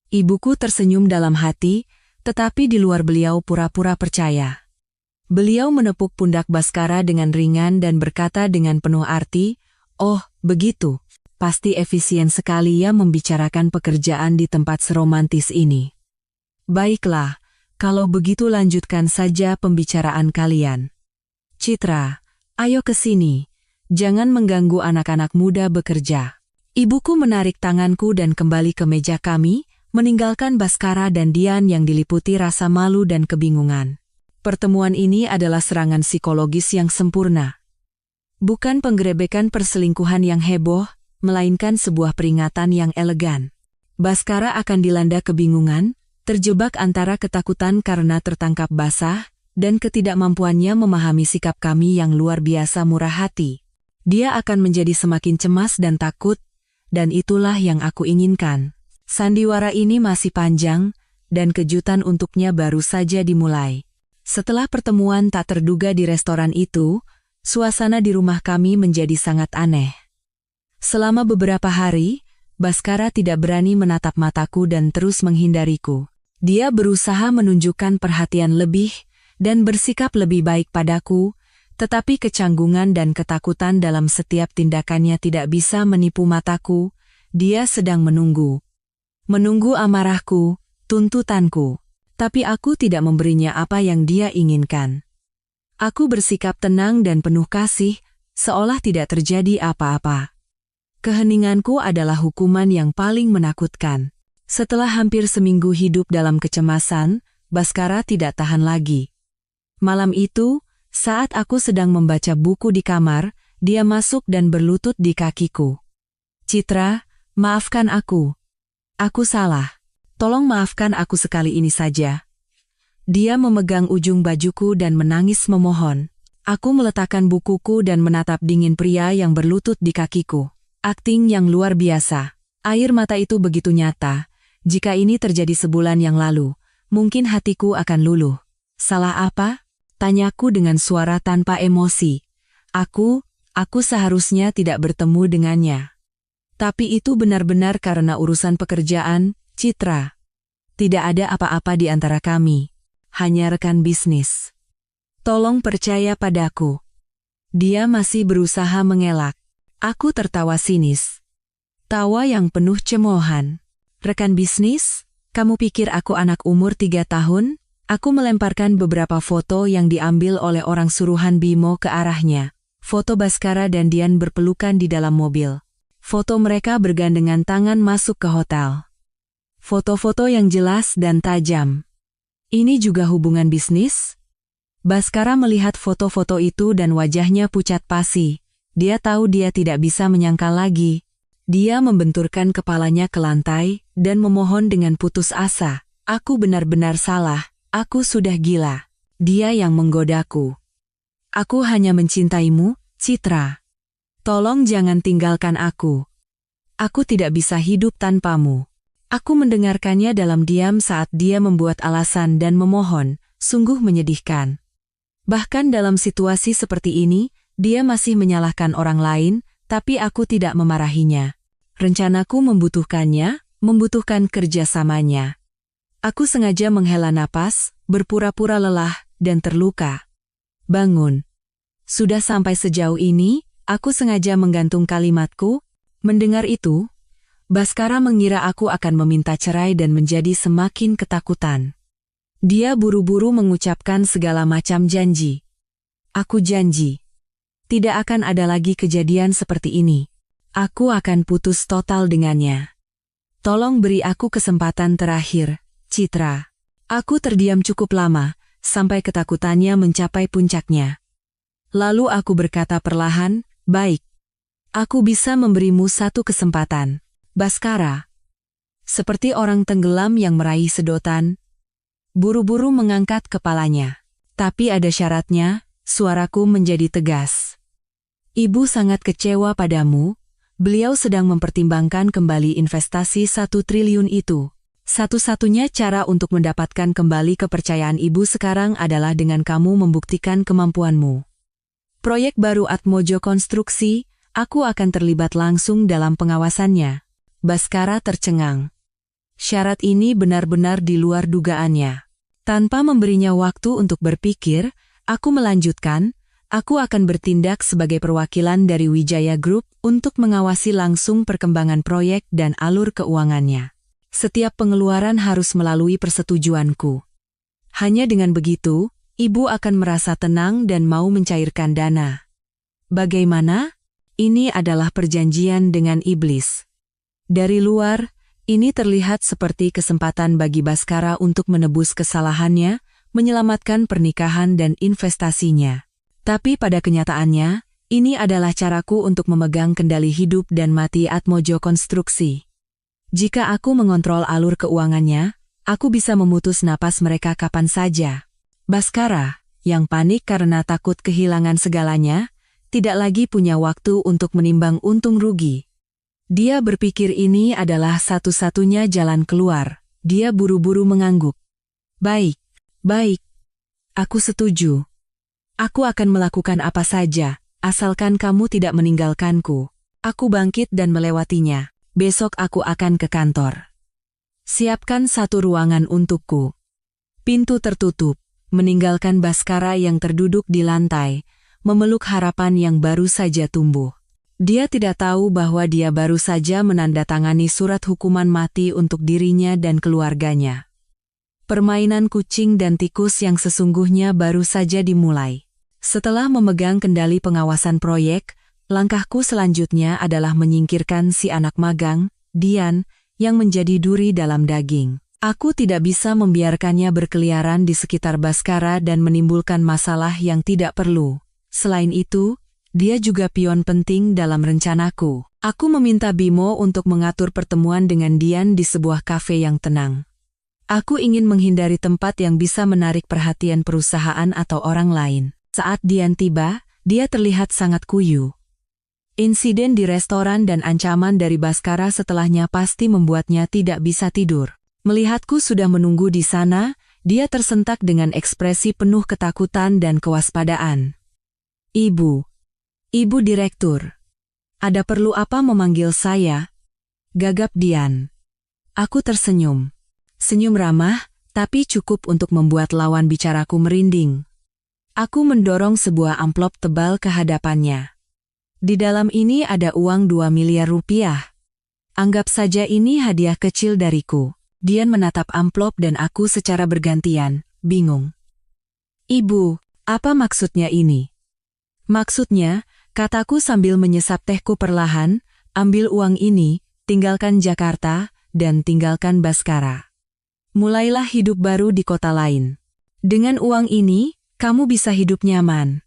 Ibuku tersenyum dalam hati, tetapi di luar beliau pura-pura percaya. Beliau menepuk pundak Baskara dengan ringan dan berkata dengan penuh arti, "Oh, begitu. Pasti efisien sekali ya membicarakan pekerjaan di tempat seromantis ini. Baiklah, kalau begitu lanjutkan saja pembicaraan kalian. Citra, ayo ke sini. Jangan mengganggu anak-anak muda bekerja." Ibuku menarik tanganku dan kembali ke meja kami, meninggalkan Baskara dan Dian yang diliputi rasa malu dan kebingungan. Pertemuan ini adalah serangan psikologis yang sempurna. Bukan penggerebekan perselingkuhan yang heboh, melainkan sebuah peringatan yang elegan. Baskara akan dilanda kebingungan, terjebak antara ketakutan karena tertangkap basah, dan ketidakmampuannya memahami sikap kami yang luar biasa murah hati. Dia akan menjadi semakin cemas dan takut, dan itulah yang aku inginkan. Sandiwara ini masih panjang, dan kejutan untuknya baru saja dimulai. Setelah pertemuan tak terduga di restoran itu, suasana di rumah kami menjadi sangat aneh. Selama beberapa hari, Baskara tidak berani menatap mataku dan terus menghindariku. Dia berusaha menunjukkan perhatian lebih dan bersikap lebih baik padaku, tetapi kecanggungan dan ketakutan dalam setiap tindakannya tidak bisa menipu mataku. Dia sedang menunggu. Menunggu amarahku, tuntutanku. Tapi aku tidak memberinya apa yang dia inginkan. Aku bersikap tenang dan penuh kasih, seolah tidak terjadi apa-apa. Keheninganku adalah hukuman yang paling menakutkan. Setelah hampir seminggu hidup dalam kecemasan, Baskara tidak tahan lagi. Malam itu, saat aku sedang membaca buku di kamar, dia masuk dan berlutut di kakiku. "Citra, maafkan aku. Aku salah. Tolong maafkan aku sekali ini saja." Dia memegang ujung bajuku dan menangis memohon. Aku meletakkan bukuku dan menatap dingin pria yang berlutut di kakiku. Akting yang luar biasa. Air mata itu begitu nyata. Jika ini terjadi sebulan yang lalu, mungkin hatiku akan luluh. "Salah apa?" tanyaku dengan suara tanpa emosi. Aku seharusnya tidak bertemu dengannya. Tapi itu benar-benar karena urusan pekerjaan, Citra. Tidak ada apa-apa di antara kami. Hanya rekan bisnis. Tolong percaya padaku. Dia masih berusaha mengelak. Aku tertawa sinis. Tawa yang penuh cemoohan. "Rekan bisnis? Kamu pikir aku anak umur 3 tahun? Aku melemparkan beberapa foto yang diambil oleh orang suruhan Bimo ke arahnya. Foto Baskara dan Dian berpelukan di dalam mobil. Foto mereka bergandengan tangan masuk ke hotel. Foto-foto yang jelas dan tajam. Ini juga hubungan bisnis?" Baskara melihat foto-foto itu dan wajahnya pucat pasi. Dia tahu dia tidak bisa menyangkal lagi. Dia membenturkan kepalanya ke lantai dan memohon dengan putus asa. "Aku benar-benar salah. Aku sudah gila. Dia yang menggodaku. Aku hanya mencintaimu, Citra. Tolong jangan tinggalkan aku. Aku tidak bisa hidup tanpamu." Aku mendengarkannya dalam diam saat dia membuat alasan dan memohon, sungguh menyedihkan. Bahkan dalam situasi seperti ini, dia masih menyalahkan orang lain, tapi aku tidak memarahinya. Rencanaku membutuhkan kerjasamanya. Aku sengaja menghela napas, berpura-pura lelah, dan terluka. "Bangun. Sudah sampai sejauh ini, aku sengaja menggantung kalimatku." Mendengar itu, Baskara mengira aku akan meminta cerai dan menjadi semakin ketakutan. Dia buru-buru mengucapkan segala macam janji. "Aku janji. Tidak akan ada lagi kejadian seperti ini. Aku akan putus total dengannya. Tolong beri aku kesempatan terakhir, Citra." Aku terdiam cukup lama, sampai ketakutannya mencapai puncaknya. Lalu aku berkata perlahan, "Baik. Aku bisa memberimu satu kesempatan, Baskara." Seperti orang tenggelam yang meraih sedotan, buru-buru mengangkat kepalanya. "Tapi ada syaratnya," suaraku menjadi tegas. "Ibu sangat kecewa padamu. Beliau sedang mempertimbangkan kembali investasi 1 triliun itu. Satu-satunya cara untuk mendapatkan kembali kepercayaan ibu sekarang adalah dengan kamu membuktikan kemampuanmu. Proyek baru Atmojo Konstruksi, aku akan terlibat langsung dalam pengawasannya." Baskara tercengang. Syarat ini benar-benar di luar dugaannya. Tanpa memberinya waktu untuk berpikir, aku melanjutkan, "Aku akan bertindak sebagai perwakilan dari Wijaya Group untuk mengawasi langsung perkembangan proyek dan alur keuangannya. Setiap pengeluaran harus melalui persetujuanku. Hanya dengan begitu, ibu akan merasa tenang dan mau mencairkan dana. Bagaimana? Ini adalah perjanjian dengan iblis." Dari luar, ini terlihat seperti kesempatan bagi Baskara untuk menebus kesalahannya, menyelamatkan pernikahan dan investasinya. Tapi pada kenyataannya, ini adalah caraku untuk memegang kendali hidup dan mati Atmojo Konstruksi. Jika aku mengontrol alur keuangannya, aku bisa memutus napas mereka kapan saja. Baskara, yang panik karena takut kehilangan segalanya, tidak lagi punya waktu untuk menimbang untung rugi. Dia berpikir ini adalah satu-satunya jalan keluar. Dia buru-buru mengangguk. Baik, baik. Aku setuju. Aku akan melakukan apa saja, asalkan kamu tidak meninggalkanku. Aku bangkit dan melewatinya. Besok aku akan ke kantor. Siapkan satu ruangan untukku. Pintu tertutup, meninggalkan Baskara yang terduduk di lantai, memeluk harapan yang baru saja tumbuh. Dia tidak tahu bahwa dia baru saja menandatangani surat hukuman mati untuk dirinya dan keluarganya. Permainan kucing dan tikus yang sesungguhnya baru saja dimulai. Setelah memegang kendali pengawasan proyek, langkahku selanjutnya adalah menyingkirkan si anak magang, Dian, yang menjadi duri dalam daging. Aku tidak bisa membiarkannya berkeliaran di sekitar Baskara dan menimbulkan masalah yang tidak perlu. Selain itu, dia juga pion penting dalam rencanaku. Aku meminta Bimo untuk mengatur pertemuan dengan Dian di sebuah kafe yang tenang. Aku ingin menghindari tempat yang bisa menarik perhatian perusahaan atau orang lain. Saat Dian tiba, dia terlihat sangat kuyu. Insiden di restoran dan ancaman dari Baskara setelahnya pasti membuatnya tidak bisa tidur. Melihatku sudah menunggu di sana, dia tersentak dengan ekspresi penuh ketakutan dan kewaspadaan. Ibu Direktur, ada perlu apa memanggil saya? Gagap Dian. Aku tersenyum. Senyum ramah, tapi cukup untuk membuat lawan bicaraku merinding. Aku mendorong sebuah amplop tebal ke hadapannya. Di dalam ini ada uang 2 miliar rupiah. Anggap saja ini hadiah kecil dariku. Dian menatap amplop dan aku secara bergantian, bingung. Ibu, apa maksudnya ini? Maksudnya, kataku sambil menyesap tehku perlahan, ambil uang ini, tinggalkan Jakarta, dan tinggalkan Baskara. Mulailah hidup baru di kota lain. Dengan uang ini, kamu bisa hidup nyaman.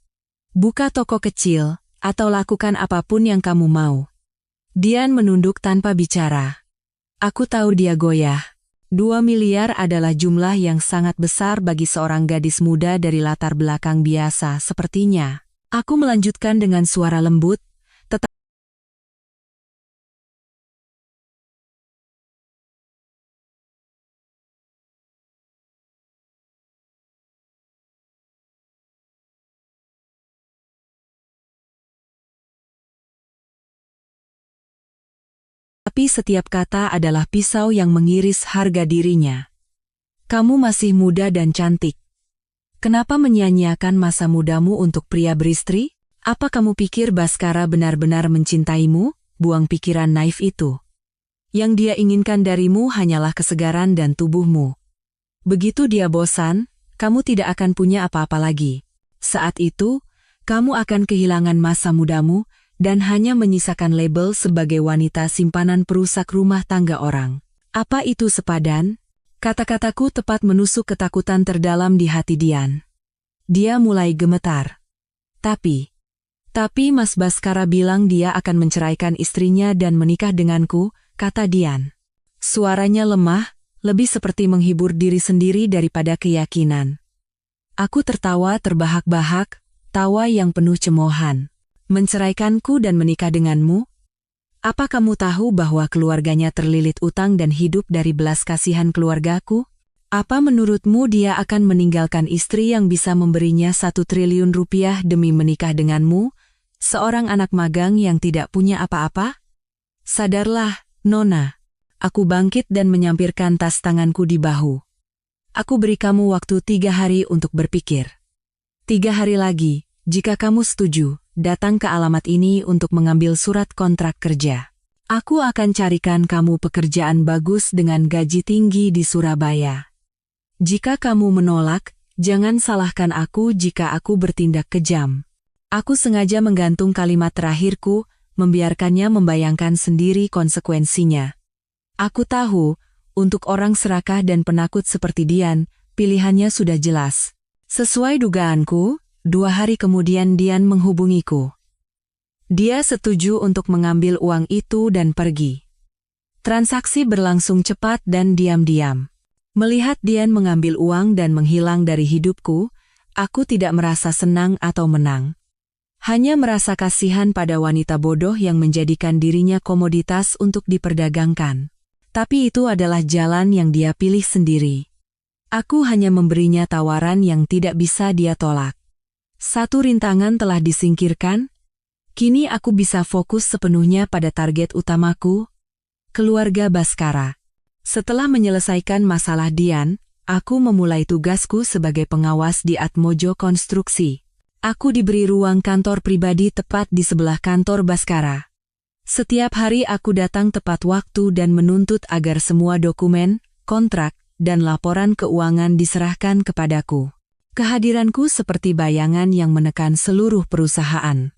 Buka toko kecil, atau lakukan apapun yang kamu mau. Dian menunduk tanpa bicara. Aku tahu dia goyah. 2 miliar adalah jumlah yang sangat besar bagi seorang gadis muda dari latar belakang biasa sepertinya. Aku melanjutkan dengan suara lembut, tapi setiap kata adalah pisau yang mengiris harga dirinya. Kamu masih muda dan cantik. Kenapa menyia-nyiakan masa mudamu untuk pria beristri? Apa kamu pikir Baskara benar-benar mencintaimu? Buang pikiran naif itu. Yang dia inginkan darimu hanyalah kesegaran dan tubuhmu. Begitu dia bosan, kamu tidak akan punya apa-apa lagi. Saat itu, kamu akan kehilangan masa mudamu, dan hanya menyisakan label sebagai wanita simpanan perusak rumah tangga orang. Apa itu sepadan? Kata-kataku tepat menusuk ketakutan terdalam di hati Dian. Dia mulai gemetar. Tapi Mas Baskara bilang dia akan menceraikan istrinya dan menikah denganku, kata Dian. Suaranya lemah, lebih seperti menghibur diri sendiri daripada keyakinan. Aku tertawa terbahak-bahak, tawa yang penuh cemoohan. Menceraikanku dan menikah denganmu? Apa kamu tahu bahwa keluarganya terlilit utang dan hidup dari belas kasihan keluargaku? Apa menurutmu dia akan meninggalkan istri yang bisa memberinya 1 triliun rupiah demi menikah denganmu, seorang anak magang yang tidak punya apa-apa? Sadarlah, Nona. Aku bangkit dan menyampirkan tas tanganku di bahu. Aku beri kamu waktu 3 hari untuk berpikir. 3 hari lagi, jika kamu setuju, datang ke alamat ini untuk mengambil surat kontrak kerja. Aku akan carikan kamu pekerjaan bagus dengan gaji tinggi di Surabaya. Jika kamu menolak, jangan salahkan aku jika aku bertindak kejam. Aku sengaja menggantung kalimat terakhirku, membiarkannya membayangkan sendiri konsekuensinya. Aku tahu, untuk orang serakah dan penakut seperti Dian, pilihannya sudah jelas. Sesuai dugaanku, 2 hari kemudian Dian menghubungiku. Dia setuju untuk mengambil uang itu dan pergi. Transaksi berlangsung cepat dan diam-diam. Melihat Dian mengambil uang dan menghilang dari hidupku, aku tidak merasa senang atau menang. Hanya merasa kasihan pada wanita bodoh yang menjadikan dirinya komoditas untuk diperdagangkan. Tapi itu adalah jalan yang dia pilih sendiri. Aku hanya memberinya tawaran yang tidak bisa dia tolak. Satu rintangan telah disingkirkan. Kini aku bisa fokus sepenuhnya pada target utamaku, keluarga Baskara. Setelah menyelesaikan masalah Dian, aku memulai tugasku sebagai pengawas di Atmojo Konstruksi. Aku diberi ruang kantor pribadi tepat di sebelah kantor Baskara. Setiap hari aku datang tepat waktu dan menuntut agar semua dokumen, kontrak, dan laporan keuangan diserahkan kepadaku. Kehadiranku seperti bayangan yang menekan seluruh perusahaan.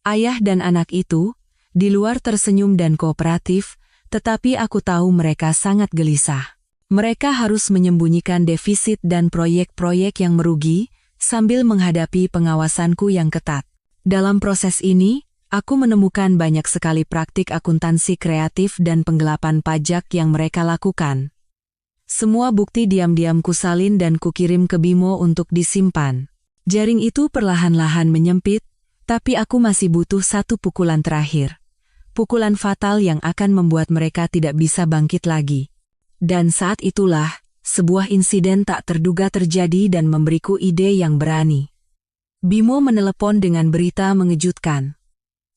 Ayah dan anak itu, di luar tersenyum dan kooperatif, tetapi aku tahu mereka sangat gelisah. Mereka harus menyembunyikan defisit dan proyek-proyek yang merugi, sambil menghadapi pengawasanku yang ketat. Dalam proses ini, aku menemukan banyak sekali praktik akuntansi kreatif dan penggelapan pajak yang mereka lakukan. Semua bukti diam-diam kusalin dan kukirim ke Bimo untuk disimpan. Jaring itu perlahan-lahan menyempit, tapi aku masih butuh satu pukulan terakhir. Pukulan fatal yang akan membuat mereka tidak bisa bangkit lagi. Dan saat itulah, sebuah insiden tak terduga terjadi dan memberiku ide yang berani. Bimo menelepon dengan berita mengejutkan.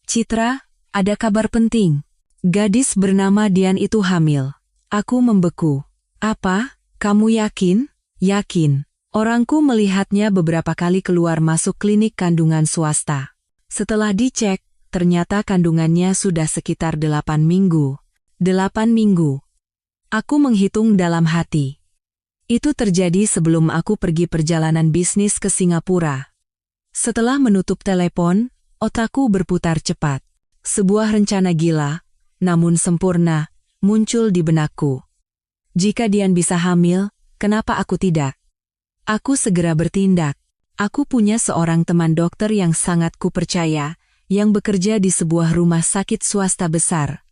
"Citra, ada kabar penting. Gadis bernama Dian itu hamil." Aku membeku. "Apa? Kamu yakin?" "Yakin. Orangku melihatnya beberapa kali keluar masuk klinik kandungan swasta. Setelah dicek, ternyata kandungannya sudah sekitar 8 minggu. 8 minggu. Aku menghitung dalam hati. Itu terjadi sebelum aku pergi perjalanan bisnis ke Singapura. Setelah menutup telepon, otakku berputar cepat. Sebuah rencana gila, namun sempurna, muncul di benakku. Jika Dian bisa hamil, kenapa aku tidak? Aku segera bertindak. Aku punya seorang teman dokter yang sangat kupercaya, yang bekerja di sebuah rumah sakit swasta besar.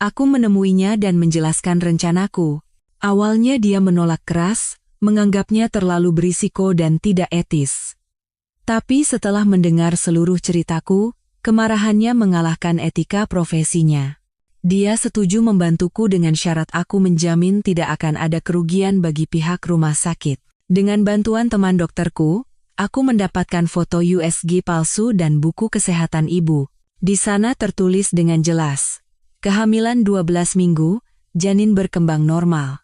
Aku menemuinya dan menjelaskan rencanaku. Awalnya dia menolak keras, menganggapnya terlalu berisiko dan tidak etis. Tapi setelah mendengar seluruh ceritaku, kemarahannya mengalahkan etika profesinya. Dia setuju membantuku dengan syarat aku menjamin tidak akan ada kerugian bagi pihak rumah sakit. Dengan bantuan teman dokterku, aku mendapatkan foto USG palsu dan buku kesehatan ibu. Di sana tertulis dengan jelas, kehamilan 12 minggu, janin berkembang normal.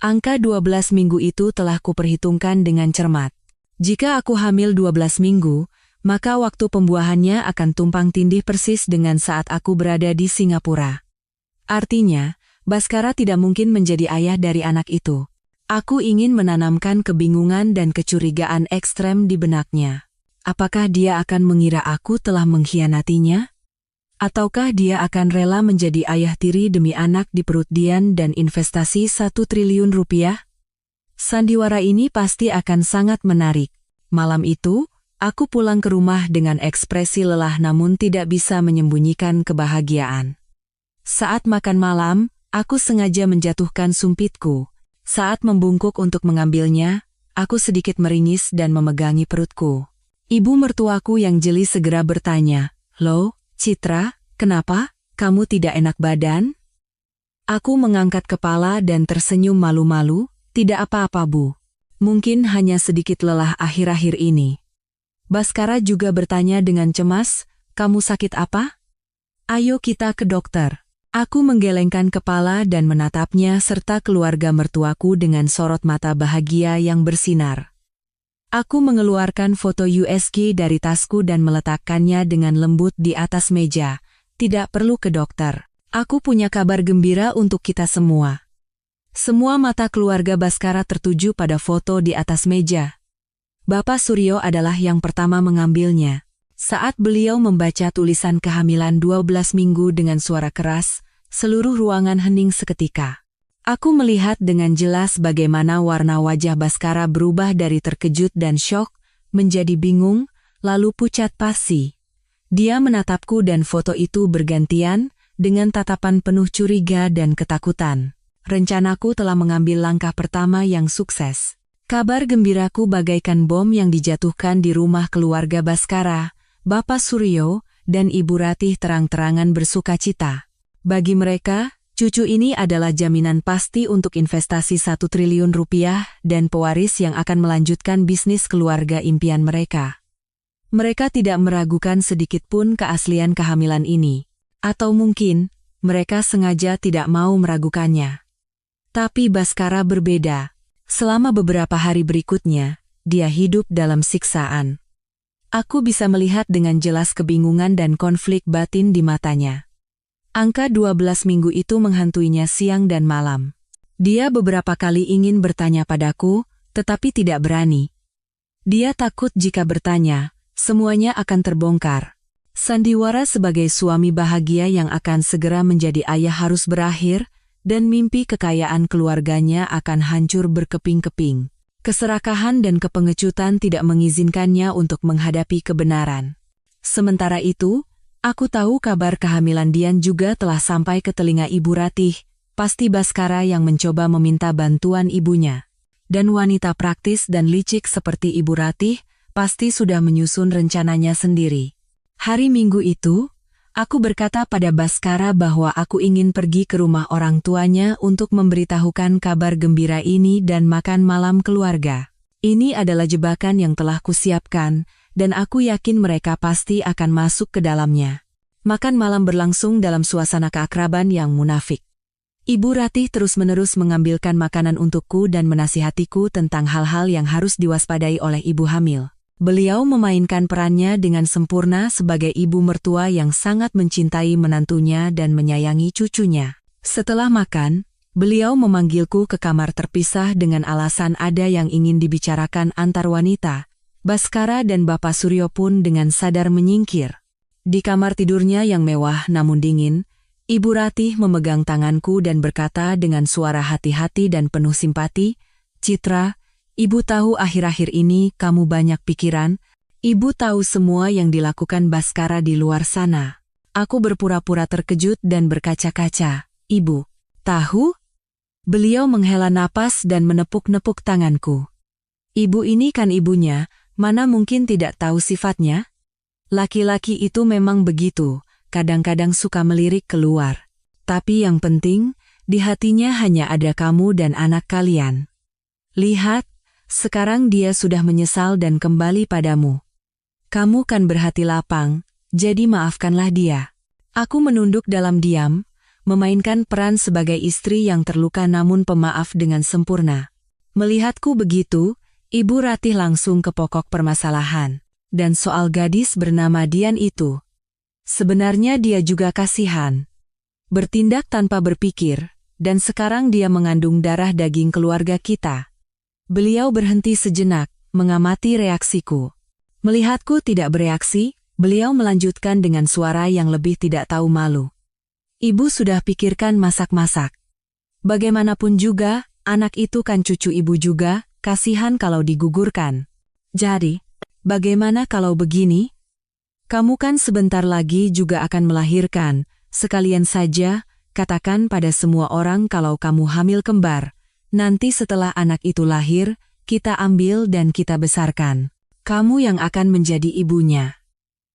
Angka 12 minggu itu telah kuperhitungkan dengan cermat. Jika aku hamil 12 minggu, maka waktu pembuahannya akan tumpang tindih persis dengan saat aku berada di Singapura. Artinya, Baskara tidak mungkin menjadi ayah dari anak itu. Aku ingin menanamkan kebingungan dan kecurigaan ekstrem di benaknya. Apakah dia akan mengira aku telah mengkhianatinya? Ataukah dia akan rela menjadi ayah tiri demi anak di perut Dian dan investasi 1 triliun rupiah? Sandiwara ini pasti akan sangat menarik. Malam itu, aku pulang ke rumah dengan ekspresi lelah namun tidak bisa menyembunyikan kebahagiaan. Saat makan malam, aku sengaja menjatuhkan sumpitku. Saat membungkuk untuk mengambilnya, aku sedikit meringis dan memegangi perutku. Ibu mertuaku yang jeli segera bertanya, "Loh, Citra, kenapa? Kamu tidak enak badan?" Aku mengangkat kepala dan tersenyum malu-malu, "Tidak apa-apa, Bu. Mungkin hanya sedikit lelah akhir-akhir ini." Baskara juga bertanya dengan cemas, "Kamu sakit apa? Ayo kita ke dokter." Aku menggelengkan kepala dan menatapnya serta keluarga mertuaku dengan sorot mata bahagia yang bersinar. Aku mengeluarkan foto USG dari tasku dan meletakkannya dengan lembut di atas meja. "Tidak perlu ke dokter. Aku punya kabar gembira untuk kita semua." Semua mata keluarga Baskara tertuju pada foto di atas meja. Bapak Suryo adalah yang pertama mengambilnya. Saat beliau membaca tulisan kehamilan 12 minggu dengan suara keras, seluruh ruangan hening seketika. Aku melihat dengan jelas bagaimana warna wajah Baskara berubah dari terkejut dan syok, menjadi bingung, lalu pucat pasi. Dia menatapku dan foto itu bergantian, dengan tatapan penuh curiga dan ketakutan. Rencanaku telah mengambil langkah pertama yang sukses. Kabar gembiraku bagaikan bom yang dijatuhkan di rumah keluarga Baskara, Bapak Suryo, dan Ibu Ratih terang-terangan bersukacita. Bagi mereka, cucu ini adalah jaminan pasti untuk investasi 1 triliun rupiah dan pewaris yang akan melanjutkan bisnis keluarga impian mereka. Mereka tidak meragukan sedikit pun keaslian kehamilan ini. Atau mungkin, mereka sengaja tidak mau meragukannya. Tapi Baskara berbeda. Selama beberapa hari berikutnya, dia hidup dalam siksaan. Aku bisa melihat dengan jelas kebingungan dan konflik batin di matanya. Angka 12 minggu itu menghantuinya siang dan malam. Dia beberapa kali ingin bertanya padaku, tetapi tidak berani. Dia takut jika bertanya, semuanya akan terbongkar. Sandiwara sebagai suami bahagia yang akan segera menjadi ayah harus berakhir, dan mimpi kekayaan keluarganya akan hancur berkeping-keping. Keserakahan dan kepengecutan tidak mengizinkannya untuk menghadapi kebenaran. Sementara itu, aku tahu kabar kehamilan Dian juga telah sampai ke telinga Ibu Ratih, pasti Baskara yang mencoba meminta bantuan ibunya. Dan wanita praktis dan licik seperti Ibu Ratih, pasti sudah menyusun rencananya sendiri. Hari Minggu itu, aku berkata pada Baskara bahwa aku ingin pergi ke rumah orang tuanya untuk memberitahukan kabar gembira ini dan makan malam keluarga. Ini adalah jebakan yang telah kusiapkan, dan aku yakin mereka pasti akan masuk ke dalamnya. Makan malam berlangsung dalam suasana keakraban yang munafik. Ibu Ratih terus-menerus mengambilkan makanan untukku dan menasihatiku tentang hal-hal yang harus diwaspadai oleh ibu hamil. Beliau memainkan perannya dengan sempurna sebagai ibu mertua yang sangat mencintai menantunya dan menyayangi cucunya. Setelah makan, beliau memanggilku ke kamar terpisah dengan alasan ada yang ingin dibicarakan antar wanita. Baskara dan Bapak Suryo pun dengan sadar menyingkir. Di kamar tidurnya yang mewah namun dingin, Ibu Ratih memegang tanganku dan berkata dengan suara hati-hati dan penuh simpati, "Citra, Ibu tahu akhir-akhir ini kamu banyak pikiran. Ibu tahu semua yang dilakukan Baskara di luar sana." Aku berpura-pura terkejut dan berkaca-kaca. "Ibu tahu?" Beliau menghela napas dan menepuk-nepuk tanganku. "Ibu ini kan ibunya, mana mungkin tidak tahu sifatnya? Laki-laki itu memang begitu, kadang-kadang suka melirik keluar. Tapi yang penting, di hatinya hanya ada kamu dan anak kalian. Lihat, sekarang dia sudah menyesal dan kembali padamu. Kamu kan berhati lapang, jadi maafkanlah dia." Aku menunduk dalam diam, memainkan peran sebagai istri yang terluka namun pemaaf dengan sempurna. Melihatku begitu, Ibu Ratih langsung ke pokok permasalahan. Dan soal gadis bernama Dian itu. Sebenarnya dia juga kasihan. Bertindak tanpa berpikir, dan sekarang dia mengandung darah daging keluarga kita. Beliau berhenti sejenak, mengamati reaksiku. Melihatku tidak bereaksi, beliau melanjutkan dengan suara yang lebih tidak tahu malu. "Ibu sudah pikirkan masak-masak. Bagaimanapun juga, anak itu kan cucu ibu juga, kasihan kalau digugurkan. Jadi, bagaimana kalau begini? Kamu kan sebentar lagi juga akan melahirkan, sekalian saja, katakan pada semua orang kalau kamu hamil kembar. Nanti setelah anak itu lahir, kita ambil dan kita besarkan. Kamu yang akan menjadi ibunya.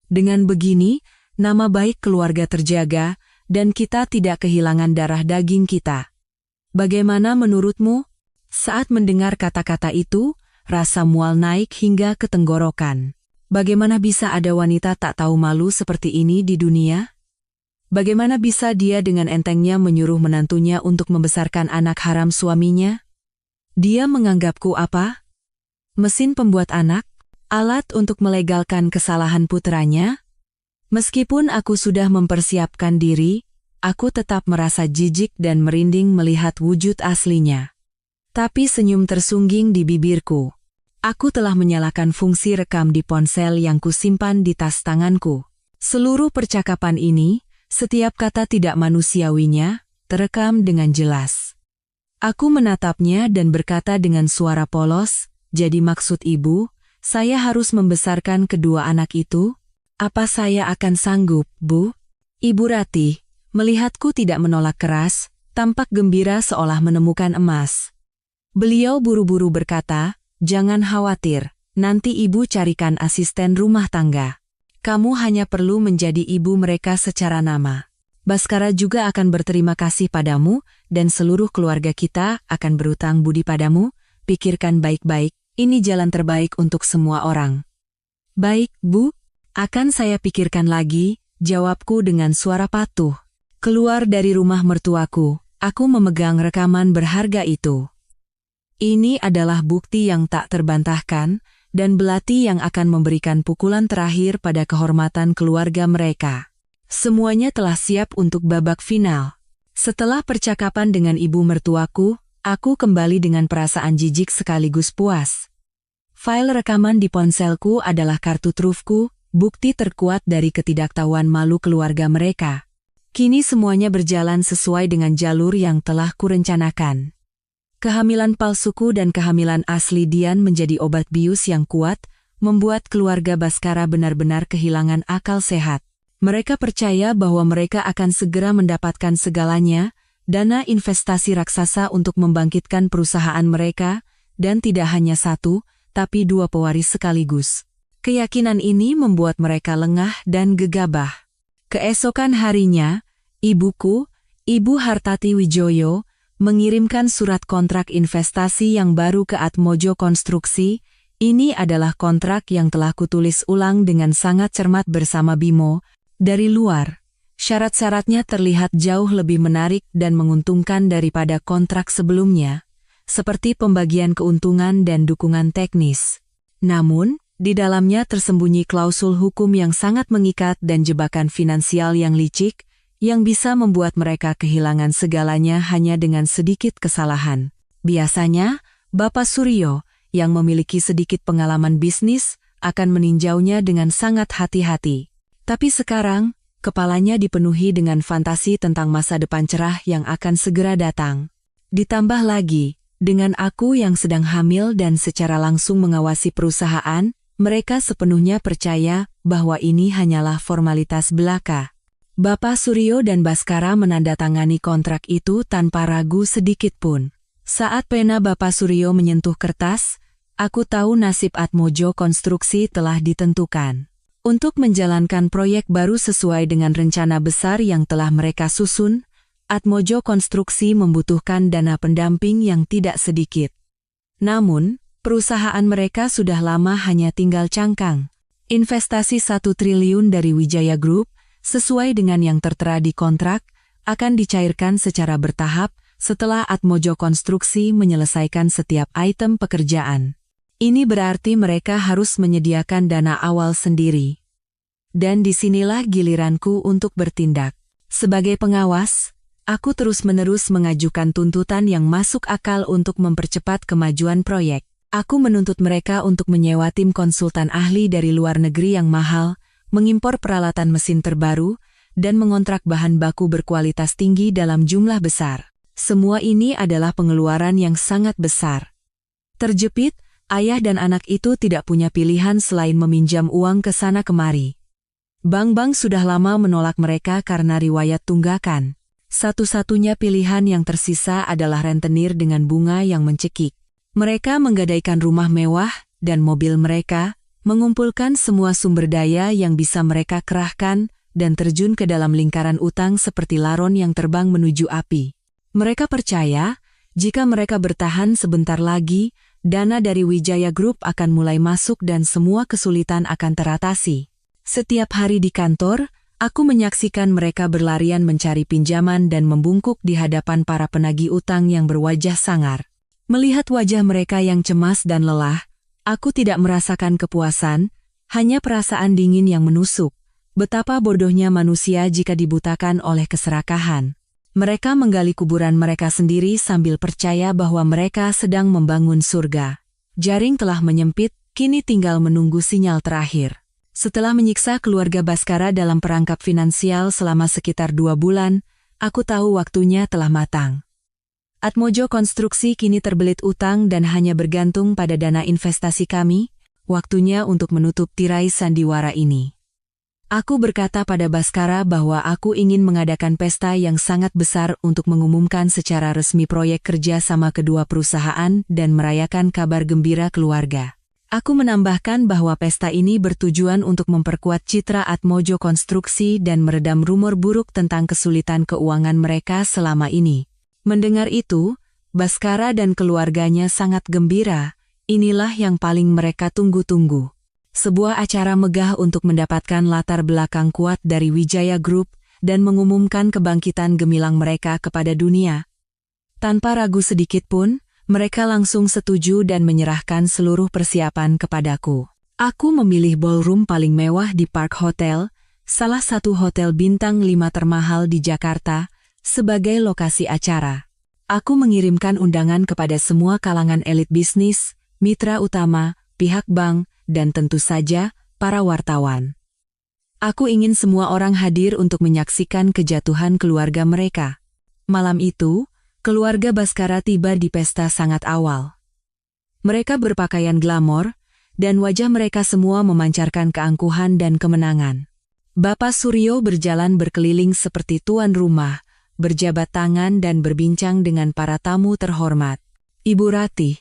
Dengan begini, nama baik keluarga terjaga, dan kita tidak kehilangan darah daging kita. Bagaimana menurutmu?" Saat mendengar kata-kata itu, rasa mual naik hingga ke tenggorokan. Bagaimana bisa ada wanita tak tahu malu seperti ini di dunia? Bagaimana bisa dia dengan entengnya menyuruh menantunya untuk membesarkan anak haram suaminya? Dia menganggapku apa? Mesin pembuat anak? Alat untuk melegalkan kesalahan putranya? Meskipun aku sudah mempersiapkan diri, aku tetap merasa jijik dan merinding melihat wujud aslinya. Tapi senyum tersungging di bibirku. Aku telah menyalakan fungsi rekam di ponsel yang kusimpan di tas tanganku. Seluruh percakapan ini, setiap kata tidak manusiawinya, terekam dengan jelas. Aku menatapnya dan berkata dengan suara polos, "Jadi maksud ibu, saya harus membesarkan kedua anak itu? Apa saya akan sanggup, Bu?" Ibu Ratih, melihatku tidak menolak keras, tampak gembira seolah menemukan emas. Beliau buru-buru berkata, "Jangan khawatir, nanti ibu carikan asisten rumah tangga. Kamu hanya perlu menjadi ibu mereka secara nama. Baskara juga akan berterima kasih padamu, dan seluruh keluarga kita akan berutang budi padamu. Pikirkan baik-baik, ini jalan terbaik untuk semua orang. Baik, Bu. Akan saya pikirkan lagi, jawabku dengan suara patuh. Keluar dari rumah mertuaku, aku memegang rekaman berharga itu. Ini adalah bukti yang tak terbantahkan, dan belati yang akan memberikan pukulan terakhir pada kehormatan keluarga mereka. Semuanya telah siap untuk babak final. Setelah percakapan dengan ibu mertuaku, aku kembali dengan perasaan jijik sekaligus puas. File rekaman di ponselku adalah kartu trufku, bukti terkuat dari ketidaktahuan malu keluarga mereka. Kini semuanya berjalan sesuai dengan jalur yang telah kurencanakan. Kehamilan palsuku dan kehamilan asli Dian menjadi obat bius yang kuat, membuat keluarga Baskara benar-benar kehilangan akal sehat. Mereka percaya bahwa mereka akan segera mendapatkan segalanya, dana investasi raksasa untuk membangkitkan perusahaan mereka, dan tidak hanya satu, tapi dua pewaris sekaligus. Keyakinan ini membuat mereka lengah dan gegabah. Keesokan harinya, ibuku, Ibu Hartati Wijoyo, mengirimkan surat kontrak investasi yang baru ke Atmojo Konstruksi. Ini adalah kontrak yang telah kutulis ulang dengan sangat cermat bersama Bimo. Dari luar, syarat-syaratnya terlihat jauh lebih menarik dan menguntungkan daripada kontrak sebelumnya, seperti pembagian keuntungan dan dukungan teknis. Namun, di dalamnya tersembunyi klausul hukum yang sangat mengikat dan jebakan finansial yang licik, yang bisa membuat mereka kehilangan segalanya hanya dengan sedikit kesalahan. Biasanya, Bapak Suryo, yang memiliki sedikit pengalaman bisnis, akan meninjaunya dengan sangat hati-hati. Tapi sekarang, kepalanya dipenuhi dengan fantasi tentang masa depan cerah yang akan segera datang. Ditambah lagi, dengan aku yang sedang hamil dan secara langsung mengawasi perusahaan, mereka sepenuhnya percaya bahwa ini hanyalah formalitas belaka. Bapak Suryo dan Baskara menandatangani kontrak itu tanpa ragu sedikit pun. Saat pena Bapak Suryo menyentuh kertas, aku tahu nasib Atmojo Konstruksi telah ditentukan. Untuk menjalankan proyek baru sesuai dengan rencana besar yang telah mereka susun, Atmojo Konstruksi membutuhkan dana pendamping yang tidak sedikit. Namun, perusahaan mereka sudah lama hanya tinggal cangkang. Investasi 1 triliun dari Wijaya Group, sesuai dengan yang tertera di kontrak, akan dicairkan secara bertahap setelah Atmojo Konstruksi menyelesaikan setiap item pekerjaan. Ini berarti mereka harus menyediakan dana awal sendiri. Dan disinilah giliranku untuk bertindak. Sebagai pengawas, aku terus-menerus mengajukan tuntutan yang masuk akal untuk mempercepat kemajuan proyek. Aku menuntut mereka untuk menyewa tim konsultan ahli dari luar negeri yang mahal, mengimpor peralatan mesin terbaru, dan mengontrak bahan baku berkualitas tinggi dalam jumlah besar. Semua ini adalah pengeluaran yang sangat besar. Terjepit, ayah dan anak itu tidak punya pilihan selain meminjam uang ke sana kemari. Bank-bank sudah lama menolak mereka karena riwayat tunggakan. Satu-satunya pilihan yang tersisa adalah rentenir dengan bunga yang mencekik. Mereka menggadaikan rumah mewah dan mobil mereka, mengumpulkan semua sumber daya yang bisa mereka kerahkan, dan terjun ke dalam lingkaran utang seperti laron yang terbang menuju api. Mereka percaya, jika mereka bertahan sebentar lagi, dana dari Wijaya Group akan mulai masuk dan semua kesulitan akan teratasi. Setiap hari di kantor, aku menyaksikan mereka berlarian mencari pinjaman dan membungkuk di hadapan para penagih utang yang berwajah sangar. Melihat wajah mereka yang cemas dan lelah, aku tidak merasakan kepuasan, hanya perasaan dingin yang menusuk. Betapa bodohnya manusia jika dibutakan oleh keserakahan. Mereka menggali kuburan mereka sendiri sambil percaya bahwa mereka sedang membangun surga. Jaring telah menyempit, kini tinggal menunggu sinyal terakhir. Setelah menyiksa keluarga Baskara dalam perangkap finansial selama sekitar 2 bulan, aku tahu waktunya telah matang. Atmojo Konstruksi kini terbelit utang dan hanya bergantung pada dana investasi kami, waktunya untuk menutup tirai sandiwara ini. Aku berkata pada Baskara bahwa aku ingin mengadakan pesta yang sangat besar untuk mengumumkan secara resmi proyek kerja sama kedua perusahaan dan merayakan kabar gembira keluarga. Aku menambahkan bahwa pesta ini bertujuan untuk memperkuat citra Atmojo Konstruksi dan meredam rumor buruk tentang kesulitan keuangan mereka selama ini. Mendengar itu, Baskara dan keluarganya sangat gembira. Inilah yang paling mereka tunggu-tunggu. Sebuah acara megah untuk mendapatkan latar belakang kuat dari Wijaya Group dan mengumumkan kebangkitan gemilang mereka kepada dunia. Tanpa ragu sedikit pun, mereka langsung setuju dan menyerahkan seluruh persiapan kepadaku. Aku memilih ballroom paling mewah di Park Hotel, salah satu hotel bintang 5 termahal di Jakarta, sebagai lokasi acara. Aku mengirimkan undangan kepada semua kalangan elit bisnis, mitra utama, pihak bank, dan tentu saja para wartawan. Aku ingin semua orang hadir untuk menyaksikan kejatuhan keluarga mereka. Malam itu, keluarga Baskara tiba di pesta sangat awal. Mereka berpakaian glamor, dan wajah mereka semua memancarkan keangkuhan dan kemenangan. Bapak Suryo berjalan berkeliling seperti tuan rumah, berjabat tangan dan berbincang dengan para tamu terhormat. Ibu Ratih,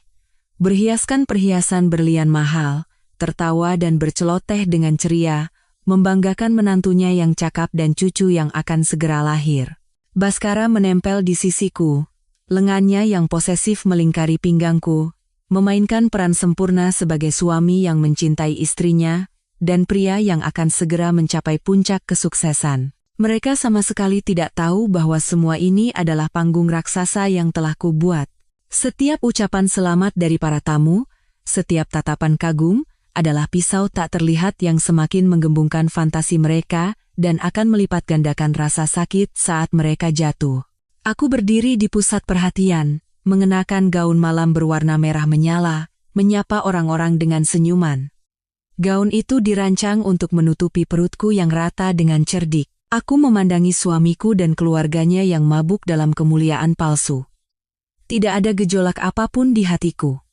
berhiaskan perhiasan berlian mahal, tertawa dan berceloteh dengan ceria, membanggakan menantunya yang cakap dan cucu yang akan segera lahir. Baskara menempel di sisiku. Lengannya yang posesif melingkari pinggangku, memainkan peran sempurna sebagai suami yang mencintai istrinya, dan pria yang akan segera mencapai puncak kesuksesan. Mereka sama sekali tidak tahu bahwa semua ini adalah panggung raksasa yang telah kubuat. Setiap ucapan selamat dari para tamu, setiap tatapan kagum, adalah pisau tak terlihat yang semakin menggembungkan fantasi mereka dan akan melipat gandakan rasa sakit saat mereka jatuh. Aku berdiri di pusat perhatian, mengenakan gaun malam berwarna merah menyala, menyapa orang-orang dengan senyuman. Gaun itu dirancang untuk menutupi perutku yang rata dengan cerdik. Aku memandangi suamiku dan keluarganya yang mabuk dalam kemuliaan palsu. Tidak ada gejolak apapun di hatiku.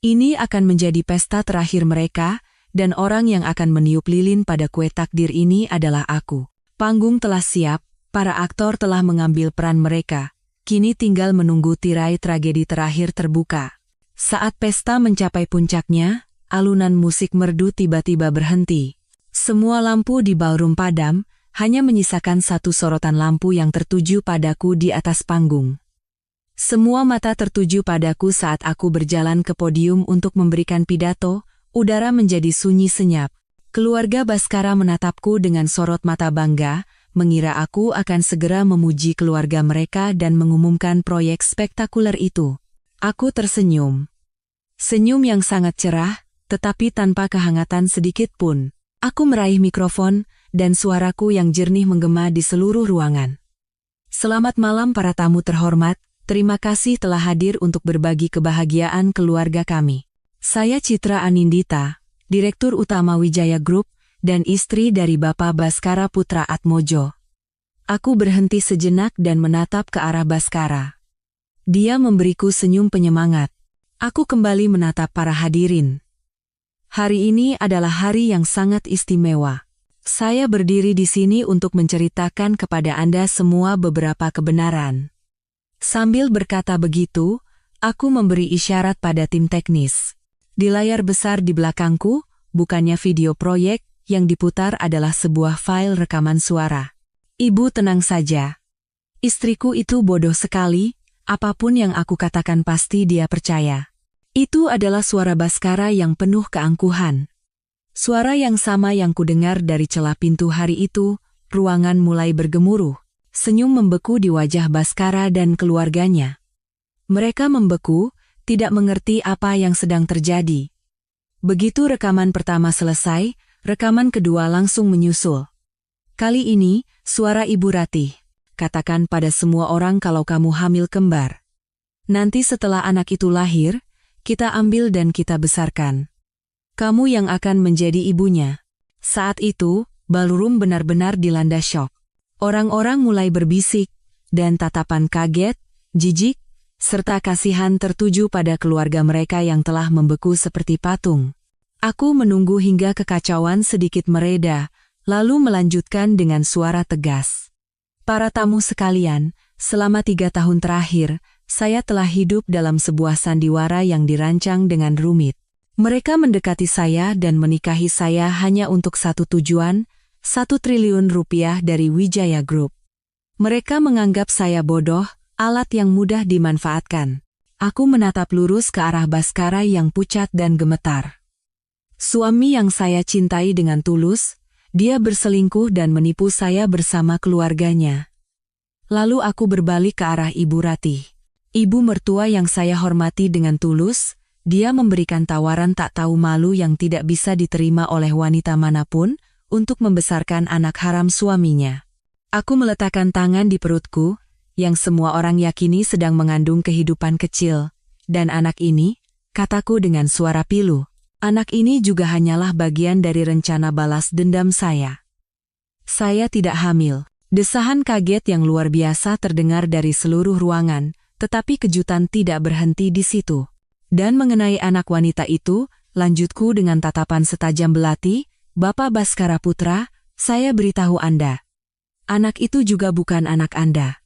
Ini akan menjadi pesta terakhir mereka, dan orang yang akan meniup lilin pada kue takdir ini adalah aku. Panggung telah siap. Para aktor telah mengambil peran mereka, kini tinggal menunggu tirai tragedi terakhir terbuka. Saat pesta mencapai puncaknya, alunan musik merdu tiba-tiba berhenti. Semua lampu di ballroom padam, hanya menyisakan satu sorotan lampu yang tertuju padaku di atas panggung. Semua mata tertuju padaku saat aku berjalan ke podium untuk memberikan pidato, udara menjadi sunyi senyap. Keluarga Baskara menatapku dengan sorot mata bangga, mengira aku akan segera memuji keluarga mereka dan mengumumkan proyek spektakuler itu. Aku tersenyum. Senyum yang sangat cerah, tetapi tanpa kehangatan sedikit pun. Aku meraih mikrofon, dan suaraku yang jernih menggema di seluruh ruangan. Selamat malam para tamu terhormat, terima kasih telah hadir untuk berbagi kebahagiaan keluarga kami. Saya Citra Anindita, Direktur Utama Wijaya Group, dan istri dari Bapak Baskara Putra Atmojo. Aku berhenti sejenak dan menatap ke arah Baskara. Dia memberiku senyum penyemangat. Aku kembali menatap para hadirin. Hari ini adalah hari yang sangat istimewa. Saya berdiri di sini untuk menceritakan kepada Anda semua beberapa kebenaran. Sambil berkata begitu, aku memberi isyarat pada tim teknis. Di layar besar di belakangku, bukannya video proyek, yang diputar adalah sebuah file rekaman suara. Ibu tenang saja. Istriku itu bodoh sekali, apapun yang aku katakan pasti dia percaya. Itu adalah suara Baskara yang penuh keangkuhan. Suara yang sama yang kudengar dari celah pintu hari itu, ruangan mulai bergemuruh. Senyum membeku di wajah Baskara dan keluarganya. Mereka membeku, tidak mengerti apa yang sedang terjadi. Begitu rekaman pertama selesai, rekaman kedua langsung menyusul. Kali ini, suara Ibu Ratih. Katakan pada semua orang kalau kamu hamil kembar. Nanti setelah anak itu lahir, kita ambil dan kita besarkan. Kamu yang akan menjadi ibunya. Saat itu, ballroom benar-benar dilanda syok. Orang-orang mulai berbisik, dan tatapan kaget, jijik, serta kasihan tertuju pada keluarga mereka yang telah membeku seperti patung. Aku menunggu hingga kekacauan sedikit mereda, lalu melanjutkan dengan suara tegas. Para tamu sekalian, selama 3 tahun terakhir, saya telah hidup dalam sebuah sandiwara yang dirancang dengan rumit. Mereka mendekati saya dan menikahi saya hanya untuk satu tujuan, 1 triliun rupiah dari Wijaya Group. Mereka menganggap saya bodoh, alat yang mudah dimanfaatkan. Aku menatap lurus ke arah Baskara yang pucat dan gemetar. Suami yang saya cintai dengan tulus, dia berselingkuh dan menipu saya bersama keluarganya. Lalu aku berbalik ke arah Ibu Ratih. Ibu mertua yang saya hormati dengan tulus, dia memberikan tawaran tak tahu malu yang tidak bisa diterima oleh wanita manapun untuk membesarkan anak haram suaminya. Aku meletakkan tangan di perutku, yang semua orang yakini sedang mengandung kehidupan kecil. Dan anak ini, kataku dengan suara pilu, anak ini juga hanyalah bagian dari rencana balas dendam saya. Saya tidak hamil. Desahan kaget yang luar biasa terdengar dari seluruh ruangan, tetapi kejutan tidak berhenti di situ. Dan mengenai anak wanita itu, lanjutku dengan tatapan setajam belati, Bapak Baskara Putra, saya beritahu Anda. Anak itu juga bukan anak Anda.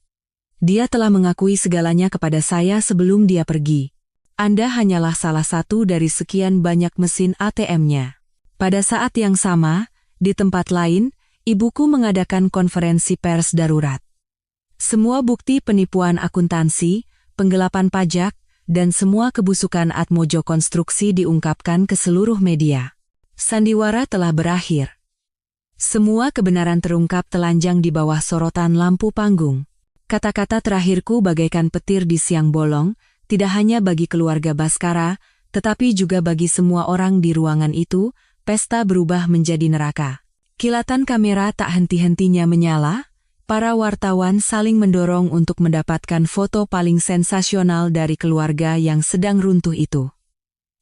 Dia telah mengakui segalanya kepada saya sebelum dia pergi. Anda hanyalah salah satu dari sekian banyak mesin ATM-nya. Pada saat yang sama, di tempat lain, ibuku mengadakan konferensi pers darurat. Semua bukti penipuan akuntansi, penggelapan pajak, dan semua kebusukan Atmojo Konstruksi diungkapkan ke seluruh media. Sandiwara telah berakhir. Semua kebenaran terungkap telanjang di bawah sorotan lampu panggung. Kata-kata terakhirku bagaikan petir di siang bolong, tidak hanya bagi keluarga Baskara, tetapi juga bagi semua orang di ruangan itu. Pesta berubah menjadi neraka. Kilatan kamera tak henti-hentinya menyala. Para wartawan saling mendorong untuk mendapatkan foto paling sensasional dari keluarga yang sedang runtuh itu.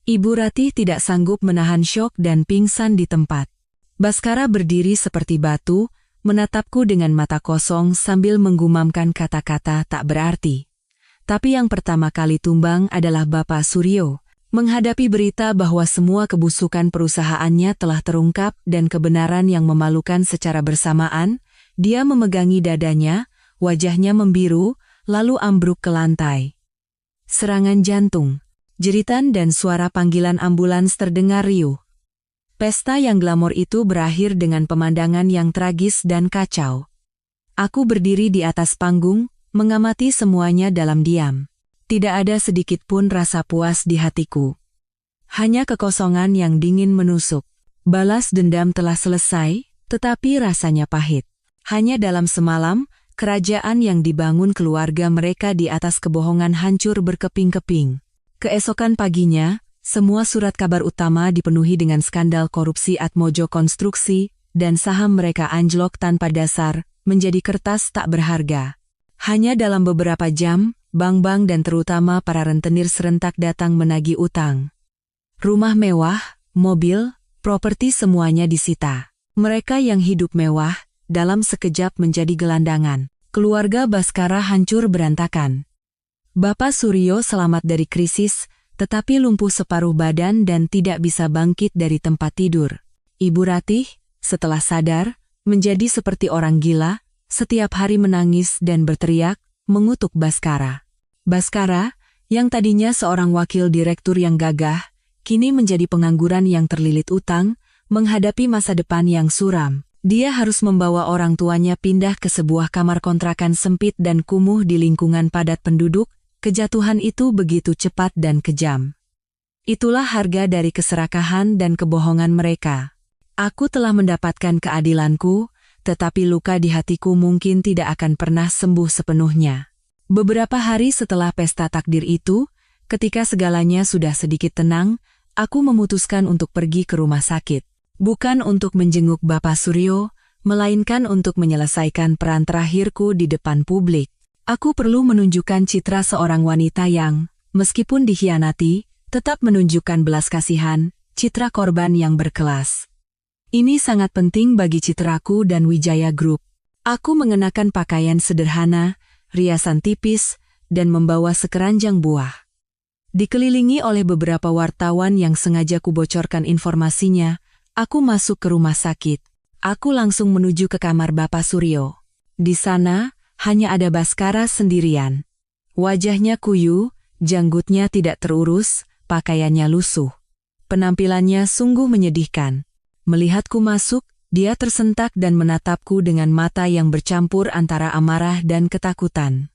Ibu Ratih tidak sanggup menahan syok dan pingsan di tempat. Baskara berdiri seperti batu, menatapku dengan mata kosong sambil menggumamkan kata-kata tak berarti. Tapi yang pertama kali tumbang adalah Bapak Suryo. Menghadapi berita bahwa semua kebusukan perusahaannya telah terungkap dan kebenaran yang memalukan secara bersamaan, dia memegangi dadanya, wajahnya membiru, lalu ambruk ke lantai. Serangan jantung, jeritan dan suara panggilan ambulans terdengar riuh. Pesta yang glamor itu berakhir dengan pemandangan yang tragis dan kacau. Aku berdiri di atas panggung, mengamati semuanya dalam diam. Tidak ada sedikit pun rasa puas di hatiku. Hanya kekosongan yang dingin menusuk. Balas dendam telah selesai, tetapi rasanya pahit. Hanya dalam semalam, kerajaan yang dibangun keluarga mereka di atas kebohongan hancur berkeping-keping. Keesokan paginya, semua surat kabar utama dipenuhi dengan skandal korupsi Atmojo Konstruksi, dan saham mereka anjlok tanpa dasar, menjadi kertas tak berharga. Hanya dalam beberapa jam, bank-bank dan terutama para rentenir serentak datang menagih utang. Rumah mewah, mobil, properti semuanya disita. Mereka yang hidup mewah, dalam sekejap menjadi gelandangan. Keluarga Baskara hancur berantakan. Bapak Suryo selamat dari krisis, tetapi lumpuh separuh badan dan tidak bisa bangkit dari tempat tidur. Ibu Ratih, setelah sadar, menjadi seperti orang gila, setiap hari menangis dan berteriak, mengutuk Baskara. Baskara, yang tadinya seorang wakil direktur yang gagah, kini menjadi pengangguran yang terlilit utang, menghadapi masa depan yang suram. Dia harus membawa orang tuanya pindah ke sebuah kamar kontrakan sempit dan kumuh di lingkungan padat penduduk. Kejatuhan itu begitu cepat dan kejam. Itulah harga dari keserakahan dan kebohongan mereka. Aku telah mendapatkan keadilanku, tetapi luka di hatiku mungkin tidak akan pernah sembuh sepenuhnya. Beberapa hari setelah pesta takdir itu, ketika segalanya sudah sedikit tenang, aku memutuskan untuk pergi ke rumah sakit. Bukan untuk menjenguk Bapak Suryo, melainkan untuk menyelesaikan peran terakhirku di depan publik. Aku perlu menunjukkan citra seorang wanita yang, meskipun dikhianati, tetap menunjukkan belas kasihan, citra korban yang berkelas. Ini sangat penting bagi citraku dan Wijaya Group. Aku mengenakan pakaian sederhana, riasan tipis, dan membawa sekeranjang buah. Dikelilingi oleh beberapa wartawan yang sengaja kubocorkan informasinya, aku masuk ke rumah sakit. Aku langsung menuju ke kamar Bapak Suryo. Di sana, hanya ada Baskara sendirian. Wajahnya kuyu, janggutnya tidak terurus, pakaiannya lusuh. Penampilannya sungguh menyedihkan. Melihatku masuk, dia tersentak dan menatapku dengan mata yang bercampur antara amarah dan ketakutan.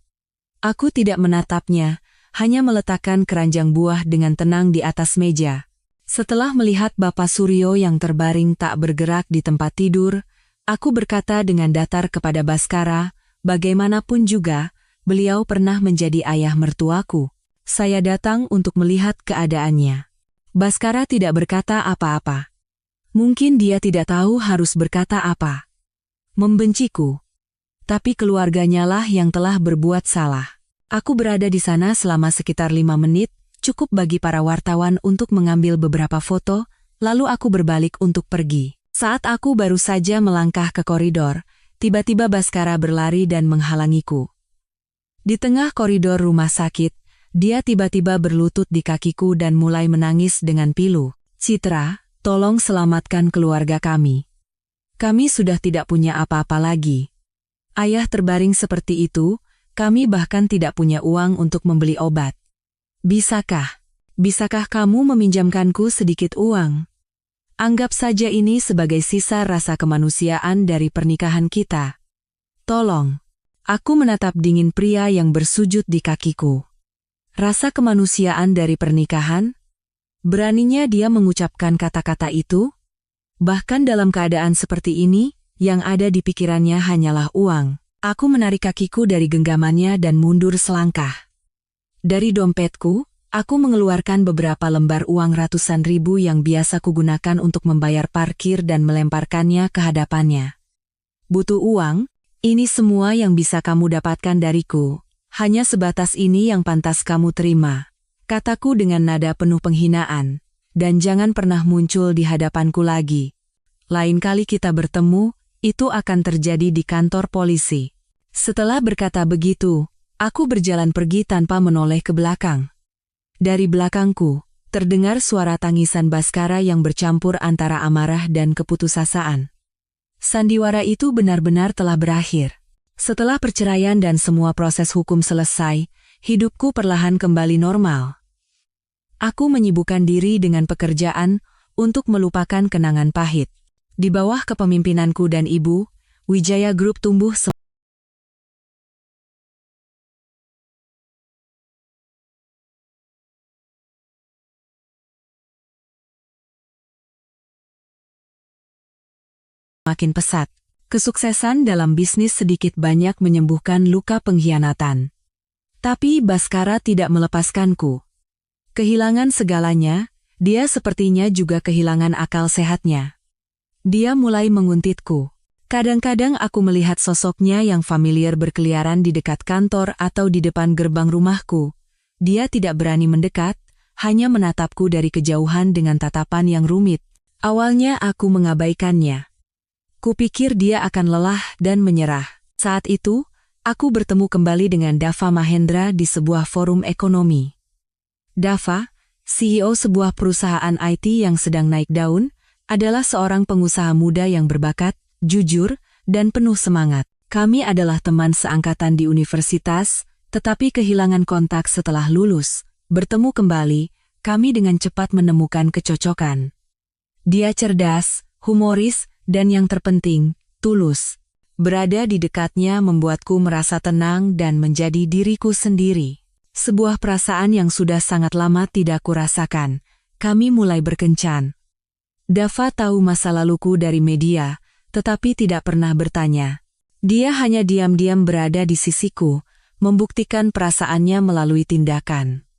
Aku tidak menatapnya, hanya meletakkan keranjang buah dengan tenang di atas meja. Setelah melihat Bapak Suryo yang terbaring tak bergerak di tempat tidur, aku berkata dengan datar kepada Baskara, bagaimanapun juga, beliau pernah menjadi ayah mertuaku. Saya datang untuk melihat keadaannya. Baskara tidak berkata apa-apa. Mungkin dia tidak tahu harus berkata apa. Membenciku. Tapi keluarganya lah yang telah berbuat salah. Aku berada di sana selama sekitar 5 menit, cukup bagi para wartawan untuk mengambil beberapa foto, lalu aku berbalik untuk pergi. Saat aku baru saja melangkah ke koridor, tiba-tiba Baskara berlari dan menghalangiku. Di tengah koridor rumah sakit, dia tiba-tiba berlutut di kakiku dan mulai menangis dengan pilu. Citra, tolong selamatkan keluarga kami. Kami sudah tidak punya apa-apa lagi. Ayah terbaring seperti itu, kami bahkan tidak punya uang untuk membeli obat. Bisakah kamu meminjamkanku sedikit uang? Anggap saja ini sebagai sisa rasa kemanusiaan dari pernikahan kita. Tolong. Aku menatap dingin pria yang bersujud di kakiku. Rasa kemanusiaan dari pernikahan? Beraninya dia mengucapkan kata-kata itu? Bahkan dalam keadaan seperti ini, yang ada di pikirannya hanyalah uang. Aku menarik kakiku dari genggamannya dan mundur selangkah. Dari dompetku, aku mengeluarkan beberapa lembar uang ratusan ribu yang biasa kugunakan untuk membayar parkir dan melemparkannya ke hadapannya. Butuh uang? Ini semua yang bisa kamu dapatkan dariku. Hanya sebatas ini yang pantas kamu terima. Kataku dengan nada penuh penghinaan. Dan jangan pernah muncul di hadapanku lagi. Lain kali kita bertemu, itu akan terjadi di kantor polisi. Setelah berkata begitu, aku berjalan pergi tanpa menoleh ke belakang. Dari belakangku, terdengar suara tangisan Baskara yang bercampur antara amarah dan keputusasaan. Sandiwara itu benar-benar telah berakhir. Setelah perceraian dan semua proses hukum selesai, hidupku perlahan kembali normal. Aku menyibukkan diri dengan pekerjaan untuk melupakan kenangan pahit. Di bawah kepemimpinanku dan ibu, Wijaya Group tumbuh semakin pesat. Kesuksesan dalam bisnis sedikit banyak menyembuhkan luka pengkhianatan. Tapi Baskara tidak melepaskanku. Kehilangan segalanya, dia sepertinya juga kehilangan akal sehatnya. Dia mulai menguntitku. Kadang-kadang aku melihat sosoknya yang familiar berkeliaran di dekat kantor atau di depan gerbang rumahku. Dia tidak berani mendekat, hanya menatapku dari kejauhan dengan tatapan yang rumit. Awalnya aku mengabaikannya. Kupikir dia akan lelah dan menyerah. Saat itu, aku bertemu kembali dengan Dava Mahendra di sebuah forum ekonomi. Dava, CEO sebuah perusahaan IT yang sedang naik daun, adalah seorang pengusaha muda yang berbakat, jujur, dan penuh semangat. Kami adalah teman seangkatan di universitas, tetapi kehilangan kontak setelah lulus. Bertemu kembali, kami dengan cepat menemukan kecocokan. Dia cerdas, humoris, dan yang terpenting, tulus. Berada di dekatnya membuatku merasa tenang dan menjadi diriku sendiri. Sebuah perasaan yang sudah sangat lama tidak kurasakan. Kami mulai berkencan. Dava tahu masa laluku dari media, tetapi tidak pernah bertanya. Dia hanya diam-diam berada di sisiku, membuktikan perasaannya melalui tindakan.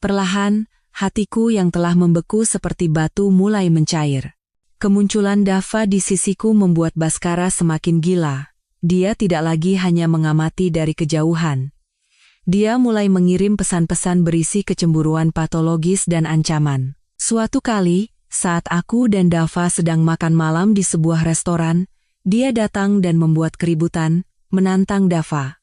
Perlahan, hatiku yang telah membeku seperti batu mulai mencair. Kemunculan Dava di sisiku membuat Baskara semakin gila. Dia tidak lagi hanya mengamati dari kejauhan. Dia mulai mengirim pesan-pesan berisi kecemburuan patologis dan ancaman. Suatu kali, saat aku dan Dava sedang makan malam di sebuah restoran, dia datang dan membuat keributan, menantang Dava.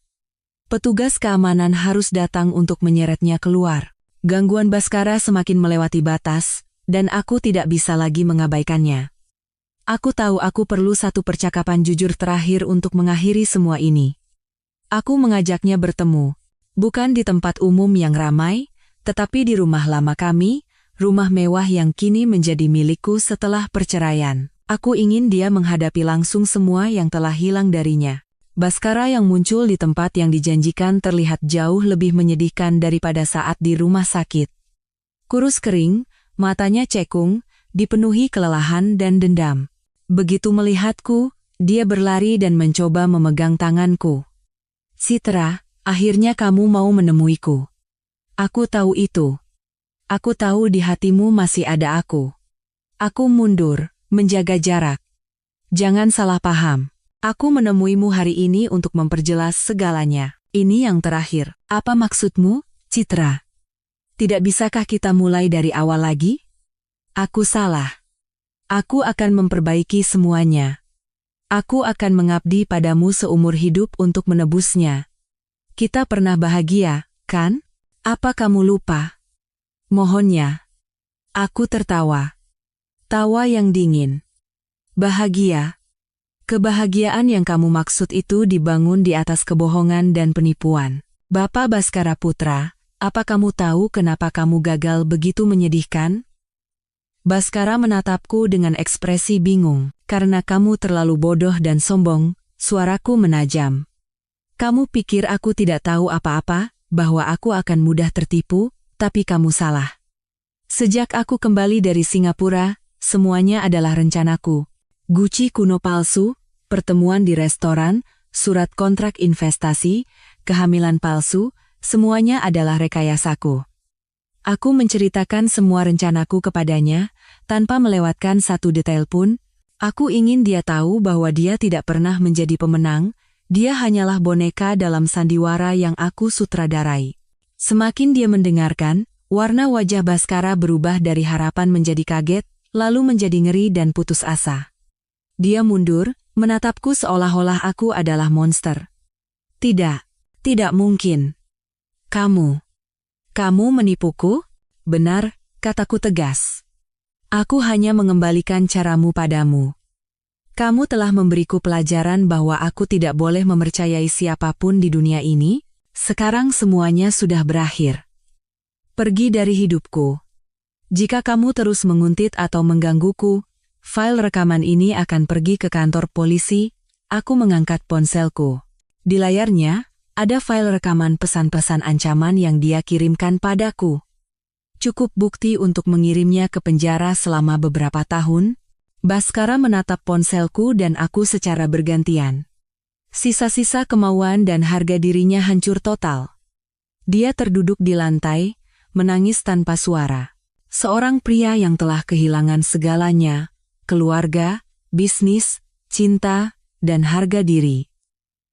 Petugas keamanan harus datang untuk menyeretnya keluar. Gangguan Baskara semakin melewati batas, dan aku tidak bisa lagi mengabaikannya. Aku tahu aku perlu satu percakapan jujur terakhir untuk mengakhiri semua ini. Aku mengajaknya bertemu, bukan di tempat umum yang ramai, tetapi di rumah lama kami, rumah mewah yang kini menjadi milikku setelah perceraian. Aku ingin dia menghadapi langsung semua yang telah hilang darinya. Baskara yang muncul di tempat yang dijanjikan terlihat jauh lebih menyedihkan daripada saat di rumah sakit. Kurus kering, matanya cekung, dipenuhi kelelahan dan dendam. Begitu melihatku, dia berlari dan mencoba memegang tanganku. "Citra, akhirnya kamu mau menemuiku. Aku tahu itu. Aku tahu di hatimu masih ada aku." Aku mundur, menjaga jarak. "Jangan salah paham. Aku menemuimu hari ini untuk memperjelas segalanya. Ini yang terakhir." "Apa maksudmu, Citra? Tidak bisakah kita mulai dari awal lagi?" "Aku salah. Aku akan memperbaiki semuanya. Aku akan mengabdi padamu seumur hidup untuk menebusnya. Kita pernah bahagia, kan? Apa kamu lupa?" "Mohonnya." Aku tertawa. Tawa yang dingin. "Bahagia? Kebahagiaan yang kamu maksud itu dibangun di atas kebohongan dan penipuan. Bapak Baskara Putra, apa kamu tahu kenapa kamu gagal begitu menyedihkan?" Baskara menatapku dengan ekspresi bingung. "Karena kamu terlalu bodoh dan sombong," suaraku menajam. "Kamu pikir aku tidak tahu apa-apa, bahwa aku akan mudah tertipu, tapi kamu salah. Sejak aku kembali dari Singapura, semuanya adalah rencanaku. Guci kuno palsu, pertemuan di restoran, surat kontrak investasi, kehamilan palsu, semuanya adalah rekayasaku." Aku menceritakan semua rencanaku kepadanya, tanpa melewatkan satu detail pun. Aku ingin dia tahu bahwa dia tidak pernah menjadi pemenang, dia hanyalah boneka dalam sandiwara yang aku sutradarai. Semakin dia mendengarkan, warna wajah Baskara berubah dari harapan menjadi kaget, lalu menjadi ngeri dan putus asa. Dia mundur, menatapku seolah-olah aku adalah monster. "Tidak, tidak mungkin. Kamu menipuku?" "Benar," kataku tegas. "Aku hanya mengembalikan caramu padamu. Kamu telah memberiku pelajaran bahwa aku tidak boleh mempercayai siapapun di dunia ini. Sekarang semuanya sudah berakhir. Pergi dari hidupku. Jika kamu terus menguntit atau menggangguku, file rekaman ini akan pergi ke kantor polisi." Aku mengangkat ponselku. Di layarnya, ada file rekaman pesan-pesan ancaman yang dia kirimkan padaku. Cukup bukti untuk mengirimnya ke penjara selama beberapa tahun. Baskara menatap ponselku dan aku secara bergantian. Sisa-sisa kemauan dan harga dirinya hancur total. Dia terduduk di lantai, menangis tanpa suara. Seorang pria yang telah kehilangan segalanya, keluarga, bisnis, cinta, dan harga diri.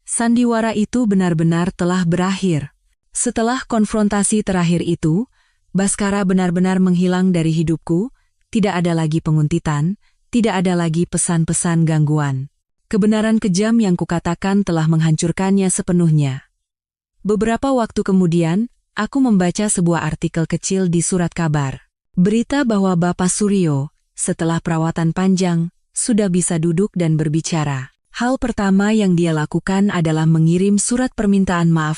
Sandiwara itu benar-benar telah berakhir. Setelah konfrontasi terakhir itu, Baskara benar-benar menghilang dari hidupku, tidak ada lagi penguntitan, tidak ada lagi pesan-pesan gangguan. Kebenaran kejam yang kukatakan telah menghancurkannya sepenuhnya. Beberapa waktu kemudian, aku membaca sebuah artikel kecil di surat kabar. Berita bahwa Bapak Suryo, setelah perawatan panjang, sudah bisa duduk dan berbicara. Hal pertama yang dia lakukan adalah mengirim surat permintaan maaf